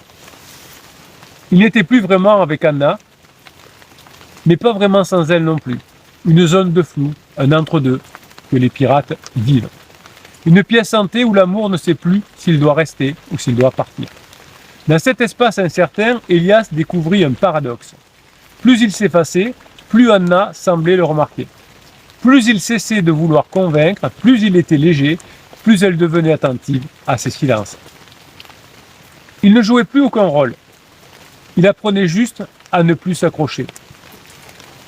Il n'était plus vraiment avec Anna, mais pas vraiment sans elle non plus. Une zone de flou, un entre-deux, que les pirates vivent. Une pièce hantée où l'amour ne sait plus s'il doit rester ou s'il doit partir. Dans cet espace incertain, Elias découvrit un paradoxe. Plus il s'effaçait, plus Anna semblait le remarquer. Plus il cessait de vouloir convaincre, plus il était léger, plus elle devenait attentive à ses silences. Il ne jouait plus aucun rôle. Il apprenait juste à ne plus s'accrocher.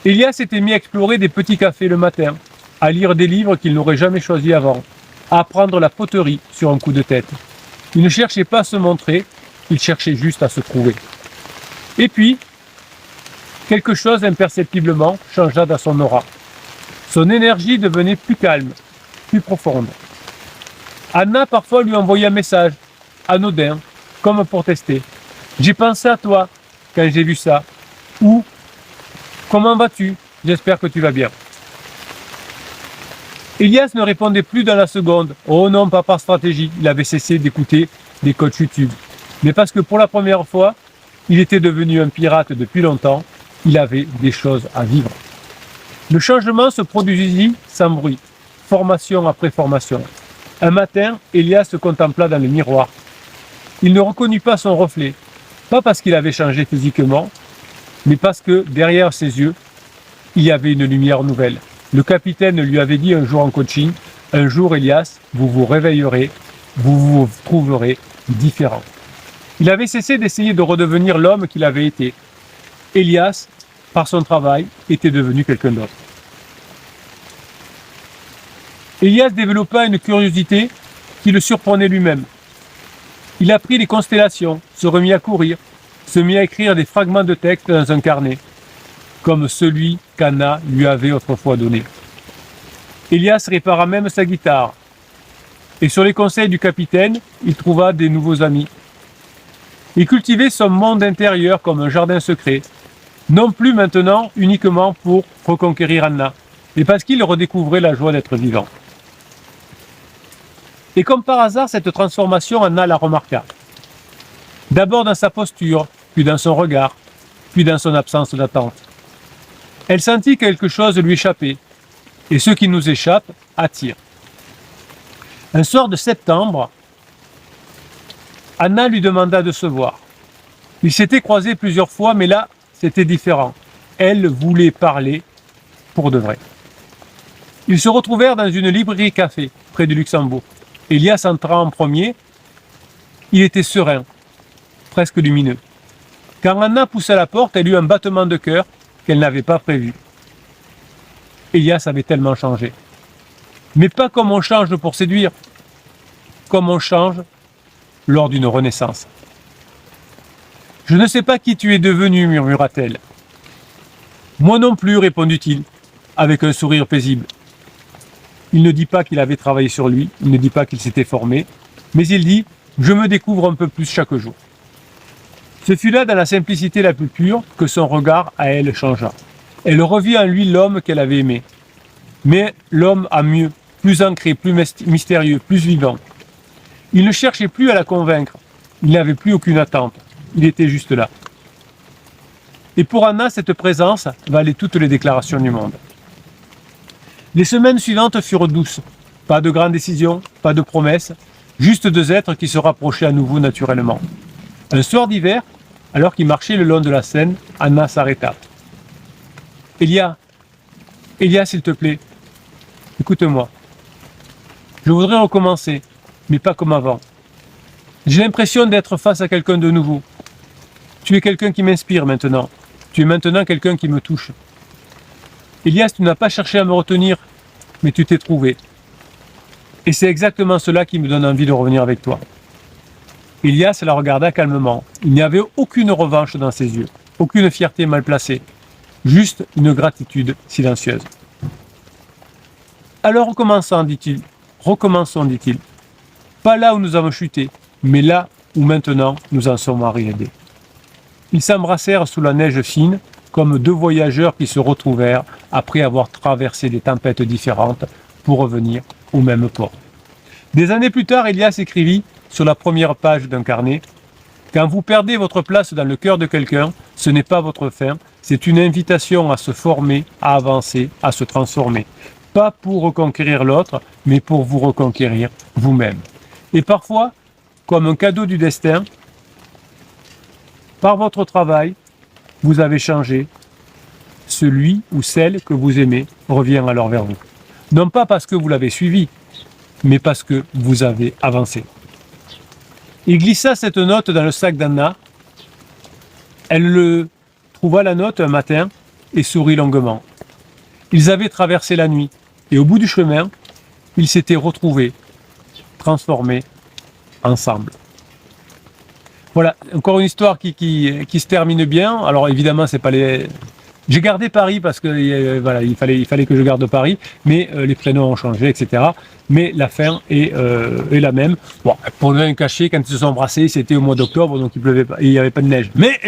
Elias s'était mis à explorer des petits cafés le matin, à lire des livres qu'il n'aurait jamais choisis avant, à apprendre la poterie sur un coup de tête. Il ne cherchait pas à se montrer, il cherchait juste à se trouver. Et puis, quelque chose imperceptiblement changea dans son aura. Son énergie devenait plus calme, plus profonde. Anna parfois lui envoyait un message, anodin, comme pour tester. « J'ai pensé à toi quand j'ai vu ça. » Ou « Comment vas-tu? J'espère que tu vas bien. » Elias ne répondait plus dans la seconde. Oh non, pas par stratégie. Il avait cessé d'écouter des coachs YouTube. Mais parce que pour la première fois, il était devenu un pirate depuis longtemps. Il avait des choses à vivre. Le changement se produisit sans bruit, formation après formation. Un matin, Elias se contempla dans le miroir. Il ne reconnut pas son reflet, pas parce qu'il avait changé physiquement, mais parce que derrière ses yeux, il y avait une lumière nouvelle. Le capitaine lui avait dit un jour en coaching, « Un jour, Elias, vous vous réveillerez, vous vous trouverez différent. » Il avait cessé d'essayer de redevenir l'homme qu'il avait été. Elias, par son travail, était devenu quelqu'un d'autre. Elias développa une curiosité qui le surprenait lui-même. Il apprit les constellations, se remit à courir, se mit à écrire des fragments de texte dans un carnet, comme celui qu'Anna lui avait autrefois donné. Elias répara même sa guitare, et sur les conseils du capitaine, il trouva des nouveaux amis. Il cultivait son monde intérieur comme un jardin secret, non plus maintenant uniquement pour reconquérir Anna, mais parce qu'il redécouvrait la joie d'être vivant. Et comme par hasard, cette transformation, Anna la remarqua. D'abord dans sa posture, puis dans son regard, puis dans son absence d'attente. Elle sentit que quelque chose lui échappait, et ce qui nous échappe attire. Un soir de septembre, Anna lui demanda de se voir. Ils s'étaient croisés plusieurs fois, mais là, c'était différent. Elle voulait parler pour de vrai. Ils se retrouvèrent dans une librairie-café, près du Luxembourg. Elias entra en premier. Il était serein, presque lumineux. Quand Anna poussa la porte, elle eut un battement de cœur qu'elle n'avait pas prévu. Elias avait tellement changé. Mais pas comme on change pour séduire, comme on change lors d'une renaissance. « Je ne sais pas qui tu es devenu, murmura-t-elle. »« Moi non plus, répondit-il, avec un sourire paisible. Il ne dit pas qu'il avait travaillé sur lui, il ne dit pas qu'il s'était formé, mais il dit « Je me découvre un peu plus chaque jour. » Ce fut là, dans la simplicité la plus pure, que son regard à elle changea. Elle revit en lui l'homme qu'elle avait aimé. Mais l'homme à mieux, plus ancré, plus mystérieux, plus vivant. Il ne cherchait plus à la convaincre, il n'avait plus aucune attente, il était juste là. Et pour Anna, cette présence valait toutes les déclarations du monde. Les semaines suivantes furent douces. Pas de grandes décisions, pas de promesses, juste deux êtres qui se rapprochaient à nouveau naturellement. Un soir d'hiver, alors qu'il marchait le long de la Seine, Anna s'arrêta. « Elia, s'il te plaît, écoute-moi. Je voudrais recommencer, mais pas comme avant. J'ai l'impression d'être face à quelqu'un de nouveau. Tu es quelqu'un qui m'inspire maintenant. Tu es maintenant quelqu'un qui me touche. Elias, tu n'as pas cherché à me retenir, mais tu t'es trouvé. Et c'est exactement cela qui me donne envie de revenir avec toi. Elias la regarda calmement. Il n'y avait aucune revanche dans ses yeux, aucune fierté mal placée, juste une gratitude silencieuse. Alors recommençons, dit-il. Recommençons, dit-il. Pas là où nous avons chuté, mais là où maintenant nous en sommes arrivés. Ils s'embrassèrent sous la neige fine, comme deux voyageurs qui se retrouvèrent après avoir traversé des tempêtes différentes pour revenir au même port. Des années plus tard, Elias écrivit sur la première page d'un carnet « Quand vous perdez votre place dans le cœur de quelqu'un, ce n'est pas votre fin, c'est une invitation à se former, à avancer, à se transformer. Pas pour reconquérir l'autre, mais pour vous reconquérir vous-même. Et parfois, comme un cadeau du destin, par votre travail, vous avez changé. Celui ou celle que vous aimez revient alors vers vous. Non pas parce que vous l'avez suivi, mais parce que vous avez avancé. » Il glissa cette note dans le sac d'Anna. Elle trouva la note un matin et sourit longuement. Ils avaient traversé la nuit et au bout du chemin, ils s'étaient retrouvés, transformés ensemble. Voilà, encore une histoire qui se termine bien. Alors évidemment, c'est pas les... J'ai gardé Paris parce que voilà, il fallait que je garde Paris, mais les prénoms ont changé, etc. Mais la fin est la même. Bon, pour ne rien cacher, quand ils se sont embrassés, c'était au mois d'octobre, donc il pleuvait pas, il n'y avait pas de neige. Mais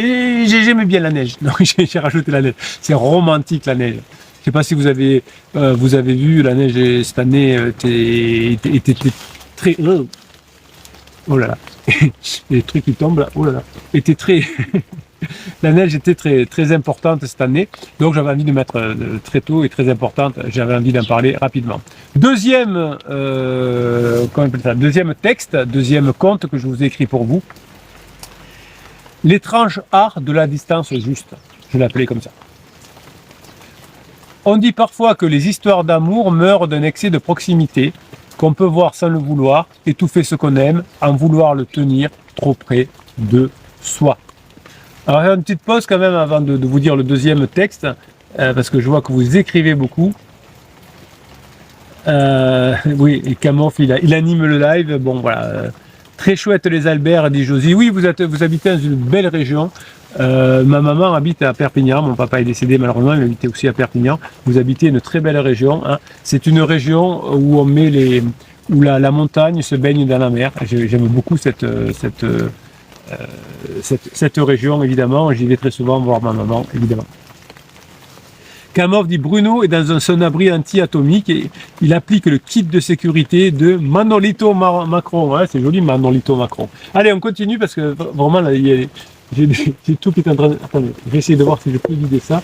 j'aimais bien la neige, donc j'ai rajouté la neige. C'est romantique la neige. Je ne sais pas si vous avez vu la neige cette année était très oh là là, les trucs qui tombent là, oh là là, était très la neige était très, très importante cette année, donc j'avais envie de mettre très tôt et très importante, j'avais envie d'en parler rapidement. Deuxième texte, deuxième conte que je vous ai écrit pour vous, l'étrange art de la distance juste, je l'appelais comme ça. On dit parfois que les histoires d'amour meurent d'un excès de proximité, qu'on peut voir sans le vouloir, étouffer ce qu'on aime, en vouloir le tenir trop près de soi. Alors, une petite pause quand même avant de vous dire le deuxième texte, parce que je vois que vous écrivez beaucoup. Oui, et Camoff, il anime le live. Bon, voilà. Très chouette les Alberts, dit Josie. Oui, vous habitez dans une belle région. Ma maman habite à Perpignan. Mon papa est décédé malheureusement, il habitait aussi à Perpignan. Vous habitez une très belle région. Hein. C'est une région où on met où la montagne se baigne dans la mer. J'aime beaucoup cette région, évidemment. J'y vais très souvent voir ma maman, évidemment. Kamov dit Bruno est dans son abri anti-atomique et il applique le kit de sécurité de Manolito Macron. Ouais, c'est joli, Manolito Macron. Allez, on continue parce que vraiment, là, j'ai tout qui est en train de... Attendez, je vais essayer de voir si je peux vider ça.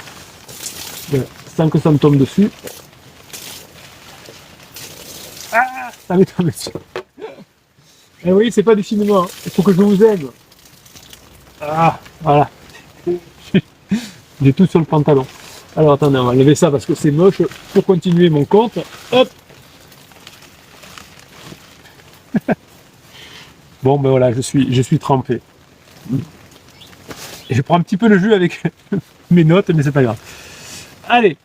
Sans que ça me tombe dessus. Ah, ça m'est tombé dessus. Eh oui, c'est pas du cinéma. Il faut que je vous aide. Ah, voilà. J'ai tout sur le pantalon. Alors attendez, on va lever ça parce que c'est moche. Pour continuer mon compte, hop. Bon ben voilà, je suis trempé. Et je prends un petit peu le jus avec mes notes, mais c'est pas grave. Allez.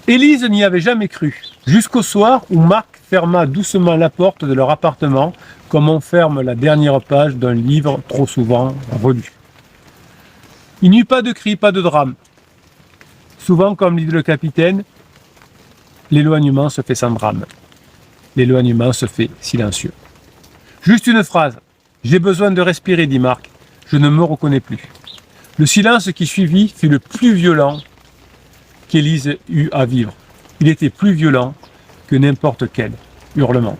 Élise n'y avait jamais cru, jusqu'au soir où Marc ferma doucement la porte de leur appartement, comme on ferme la dernière page d'un livre trop souvent relu. Il n'y eut pas de cri, pas de drame. Souvent, comme dit le capitaine, l'éloignement se fait sans drame. L'éloignement se fait silencieux. Juste une phrase. J'ai besoin de respirer, dit Marc. Je ne me reconnais plus. Le silence qui suivit fut le plus violent qu'Élise eut à vivre. Il était plus violent que n'importe quel hurlement.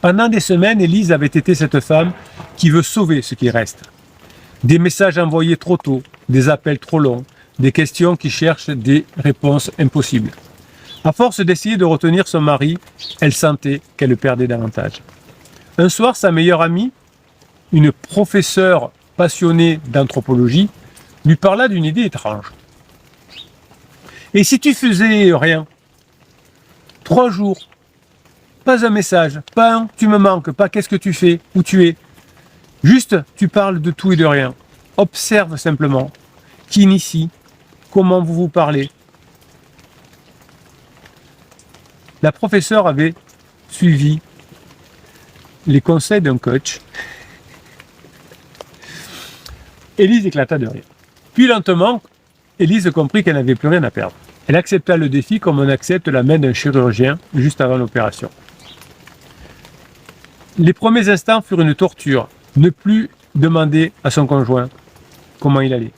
Pendant des semaines, Élise avait été cette femme qui veut sauver ce qui reste. Des messages envoyés trop tôt, des appels trop longs, des questions qui cherchent des réponses impossibles. À force d'essayer de retenir son mari, elle sentait qu'elle le perdait davantage. Un soir, sa meilleure amie, une professeure passionnée d'anthropologie, lui parla d'une idée étrange. Et si tu faisais rien, 3 jours, Pas un message, pas un « tu me manques », pas « qu'est-ce que tu fais », où tu es. Juste, tu parles de tout et de rien. Observe simplement qui initie, comment vous vous parlez. La professeure avait suivi les conseils d'un coach. Élise éclata de rire. Puis lentement, Élise comprit qu'elle n'avait plus rien à perdre. Elle accepta le défi comme on accepte la main d'un chirurgien juste avant l'opération. Les premiers instants furent une torture. Ne plus demander à son conjoint comment il allait,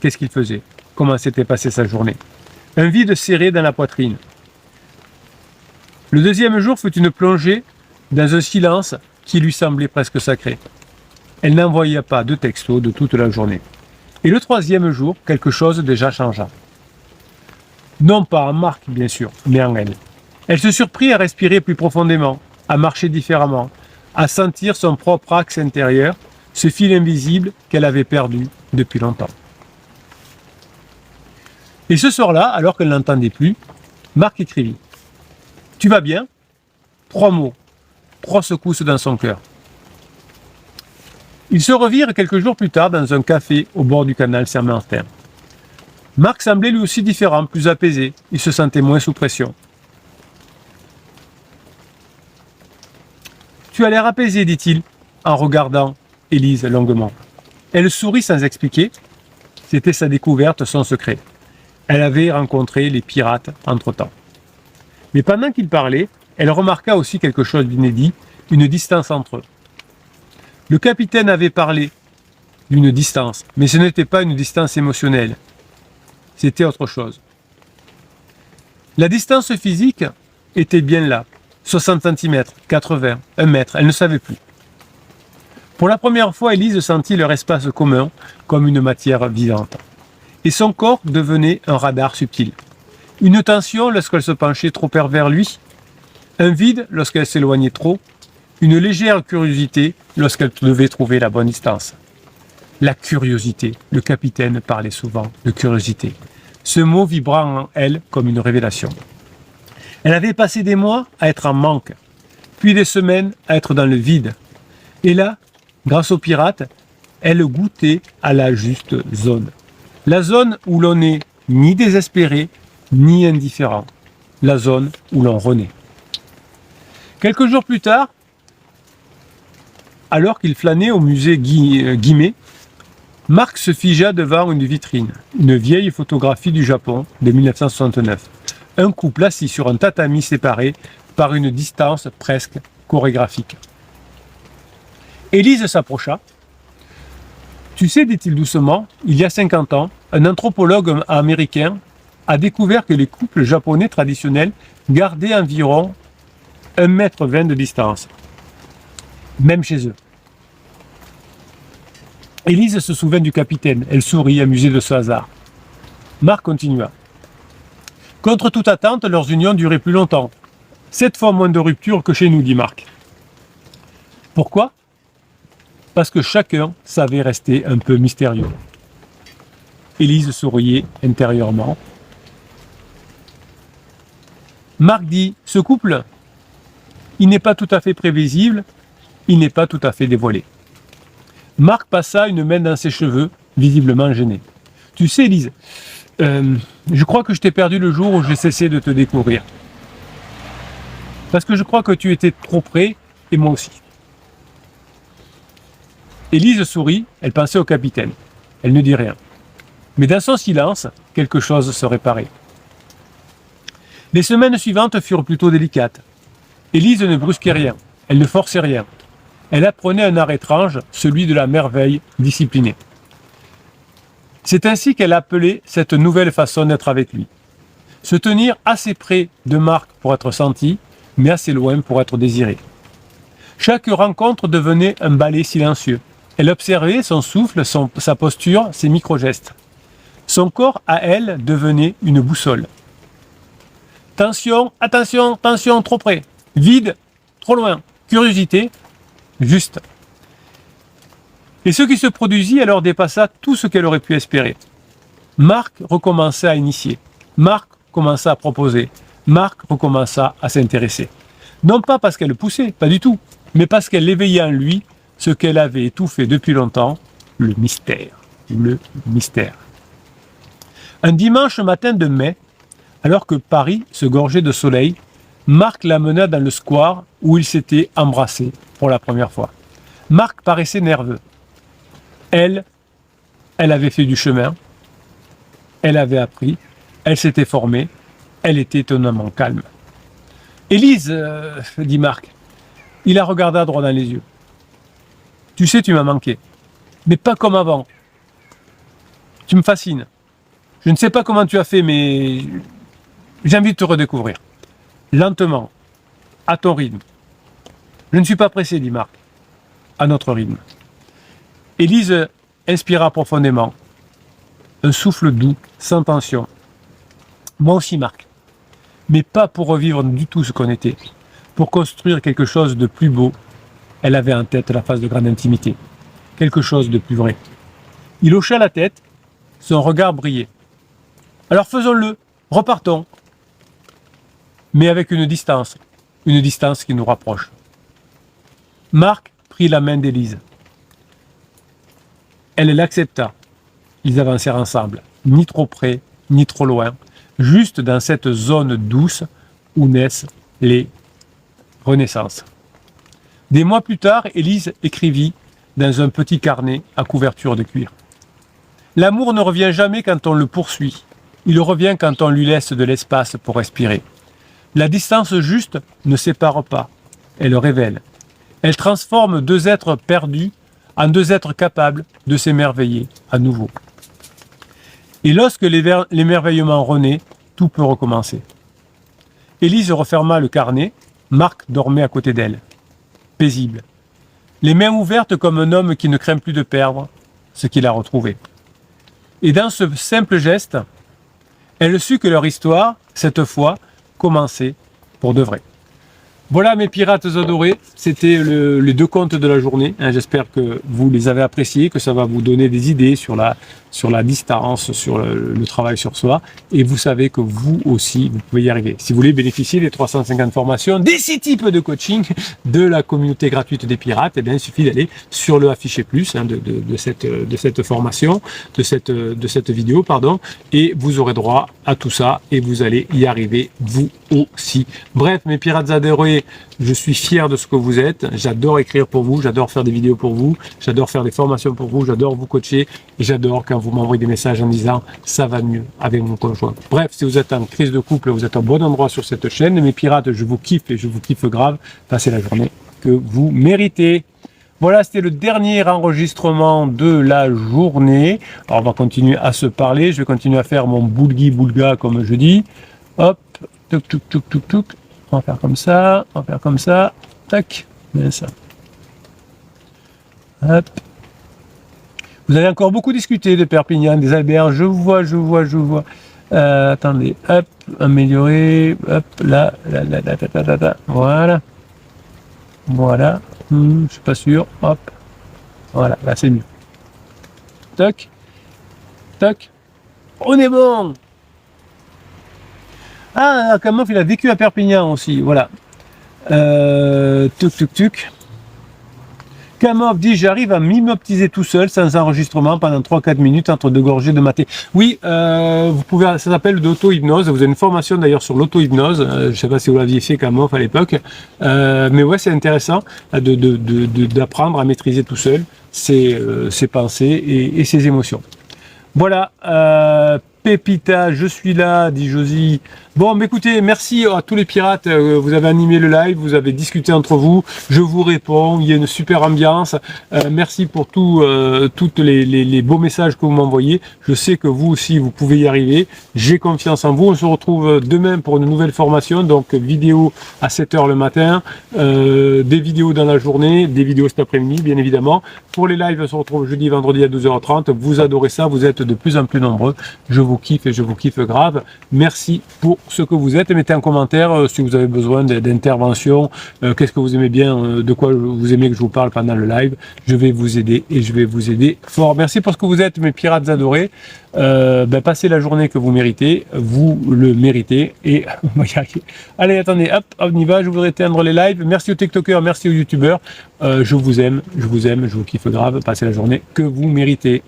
qu'est-ce qu'il faisait, comment s'était passée sa journée. Un vide serré dans la poitrine. Le deuxième jour fut une plongée dans un silence qui lui semblait presque sacré. Elle n'envoya pas de texto de toute la journée. Et le troisième jour, quelque chose déjà changea. Non pas en Marc, bien sûr, mais en elle. Elle se surprit à respirer plus profondément, à marcher différemment, à sentir son propre axe intérieur, ce fil invisible qu'elle avait perdu depuis longtemps. Et ce soir-là, alors qu'elle n'entendait plus, Marc écrivit « Tu vas bien ?» 3 mots, 3 secousses dans son cœur. Ils se revirent quelques jours plus tard dans un café au bord du canal Saint-Martin. Marc semblait lui aussi différent, plus apaisé. Il se sentait moins sous pression. « Tu as l'air apaisé, dit-il, en regardant Élise longuement. Elle sourit sans expliquer. C'était sa découverte, son secret. Elle avait rencontré les pirates entre-temps. Mais pendant qu'il parlait, elle remarqua aussi quelque chose d'inédit, une distance entre eux. Le capitaine avait parlé d'une distance, mais ce n'était pas une distance émotionnelle. C'était autre chose. La distance physique était bien là, 60 cm, 80, 1 mètre, elle ne savait plus. Pour la première fois, Élise sentit leur espace commun comme une matière vivante. Et son corps devenait un radar subtil. Une tension lorsqu'elle se penchait trop vers lui, un vide lorsqu'elle s'éloignait trop, une légère curiosité lorsqu'elle devait trouver la bonne distance. La curiosité, le capitaine parlait souvent de curiosité, ce mot vibrant en elle comme une révélation. Elle avait passé des mois à être en manque, puis des semaines à être dans le vide. Et là, grâce aux pirates, elle goûtait à la juste zone. La zone où l'on n'est ni désespéré, ni indifférent. La zone où l'on renaît. Quelques jours plus tard, alors qu'il flânait au musée Guimet, Marc se figea devant une vitrine, une vieille photographie du Japon de 1969. Un couple assis sur un tatami séparé par une distance presque chorégraphique. Élise s'approcha. « Tu sais, dit-il doucement, il y a 50 ans, un anthropologue américain a découvert que les couples japonais traditionnels gardaient environ 1,20 m de distance, même chez eux. » Élise se souvint du capitaine. Elle sourit, amusée de ce hasard. Marc continua. « Contre toute attente, leurs unions duraient plus longtemps. 7 fois moins de ruptures que chez nous, dit Marc. Pourquoi ? Parce que chacun savait rester un peu mystérieux. » Élise souriait intérieurement. Marc dit « Ce couple, il n'est pas tout à fait prévisible, il n'est pas tout à fait dévoilé. » Marc passa une main dans ses cheveux, visiblement gêné. « Tu sais, Élise, je crois que je t'ai perdu le jour où j'ai cessé de te découvrir. Parce que je crois que tu étais trop près, et moi aussi. » Élise sourit, elle pensait au capitaine. Elle ne dit rien. Mais dans son silence, quelque chose se réparait. Les semaines suivantes furent plutôt délicates. Élise ne brusquait rien, elle ne forçait rien. Elle apprenait un art étrange, celui de la merveille disciplinée. C'est ainsi qu'elle appelait cette nouvelle façon d'être avec lui. Se tenir assez près de Marc pour être senti, mais assez loin pour être désiré. Chaque rencontre devenait un ballet silencieux. Elle observait son souffle, sa posture, ses micro-gestes. Son corps, à elle, devenait une boussole. Tension, attention, tension, trop près. Vide, trop loin. Curiosité, juste. Et ce qui se produisit alors dépassa tout ce qu'elle aurait pu espérer. Marc recommença à initier. Marc commença à proposer. Marc recommença à s'intéresser. Non pas parce qu'elle le poussait, pas du tout, mais parce qu'elle éveillait en lui ce qu'elle avait étouffé depuis longtemps, le mystère. Le mystère. Un dimanche matin de mai, alors que Paris se gorgeait de soleil, Marc l'amena dans le square où ils s'étaient embrassés pour la première fois. Marc paraissait nerveux. Elle avait fait du chemin, elle avait appris, elle s'était formée, elle était étonnamment calme. « Élise, dit Marc, il a regardé droit dans les yeux. Tu sais, tu m'as manqué, mais pas comme avant. Tu me fascines. Je ne sais pas comment tu as fait, mais j'ai envie de te redécouvrir. Lentement, à ton rythme. Je ne suis pas pressé, dit Marc, à notre rythme. » Élise inspira profondément, un souffle doux, sans tension. Moi aussi, Marc, mais pas pour revivre du tout ce qu'on était, pour construire quelque chose de plus beau. Elle avait en tête la phase de grande intimité, quelque chose de plus vrai. Il hocha la tête, son regard brillait. Alors faisons-le, repartons, mais avec une distance qui nous rapproche. Marc prit la main d'Élise. Elle l'accepta. Ils avancèrent ensemble, ni trop près, ni trop loin, juste dans cette zone douce où naissent les renaissances. Des mois plus tard, Élise écrivit dans un petit carnet à couverture de cuir. L'amour ne revient jamais quand on le poursuit. Il revient quand on lui laisse de l'espace pour respirer. La distance juste ne sépare pas, elle révèle. Elle transforme deux êtres perdus en deux êtres capables de s'émerveiller à nouveau. Et lorsque l'émerveillement renaît, tout peut recommencer. Élise referma le carnet, Marc dormait à côté d'elle, paisible, les mains ouvertes comme un homme qui ne craint plus de perdre ce qu'il a retrouvé. Et dans ce simple geste, elle sut que leur histoire, cette fois, commençait pour de vrai. Voilà mes pirates adorés, c'était les deux contes de la journée. J'espère que vous les avez appréciés, que ça va vous donner des idées sur la distance, sur le travail sur soi. Et vous savez que vous aussi, vous pouvez y arriver. Si vous voulez bénéficier des 350 formations, des 6 types de coaching de la communauté gratuite des pirates, eh bien, il suffit d'aller sur le affiché plus de cette formation, de cette vidéo, pardon, et vous aurez droit à tout ça et vous allez y arriver vous aussi. Bref, mes pirates adorés, je suis fier de ce que vous êtes. J'adore écrire pour vous, j'adore faire des vidéos pour vous, j'adore faire des formations pour vous, j'adore vous coacher et j'adore quand vous m'envoyez des messages en disant ça va mieux avec mon conjoint. Bref, si vous êtes en crise de couple, vous êtes au bon endroit sur cette chaîne. Mes pirates, je vous kiffe et je vous kiffe grave. Passez la journée que vous méritez. Voilà, c'était le dernier enregistrement de la journée. Alors, on va continuer à se parler. Je vais continuer à faire mon boulgui-boulga, comme je dis. Hop, touc, touc, touc, touc, touc. On va faire comme ça, on va faire comme ça. Tac, bien ça. Hop. Vous avez encore beaucoup discuté de Perpignan, des Alberts. Je vois. Attendez, hop, améliorer. Hop, là. Voilà. Voilà. Je suis pas sûr. Hop. Voilà, là c'est mieux. Toc. Toc. On est bon. Ah, Kamof, il a vécu à Perpignan aussi. Voilà. Tuc. Kamof dit, j'arrive à m'hypnotiser tout seul, sans enregistrement, pendant 3-4 minutes, entre deux gorgées de maté. Oui, vous pouvez, ça s'appelle l'auto-hypnose. Vous avez une formation d'ailleurs sur l'auto-hypnose. Je ne sais pas si vous l'aviez fait, Kamof, à l'époque. Mais ouais, c'est intéressant d'apprendre à maîtriser tout seul ses pensées et ses émotions. Voilà, Pépita, je suis là, dit Josie. Bon, mais écoutez, merci à tous les pirates. Vous avez animé le live, vous avez discuté entre vous. Je vous réponds, il y a une super ambiance. Merci pour tous les beaux messages que vous m'envoyez. Je sais que vous aussi, vous pouvez y arriver. J'ai confiance en vous. On se retrouve demain pour une nouvelle formation. Donc, vidéo à 7h le matin, des vidéos dans la journée, des vidéos cet après-midi, bien évidemment. Pour les lives, on se retrouve jeudi, vendredi à 12h30. Vous adorez ça, vous êtes de plus en plus nombreux. Je vous vous kiffe et je vous kiffe grave. Merci pour ce que vous êtes. Mettez un commentaire si vous avez besoin d'intervention. Qu'est-ce que vous aimez bien, de quoi vous aimez que je vous parle pendant le live. Je vais vous aider et je vais vous aider fort. Merci pour ce que vous êtes, mes pirates adorés. Passez la journée que vous méritez. Vous le méritez. Et on va y arriver. Allez, attendez, hop, on y va. Je voudrais éteindre les lives. Merci aux TikTokers, merci aux YouTubeurs. Je vous aime, je vous kiffe grave. Passez la journée que vous méritez.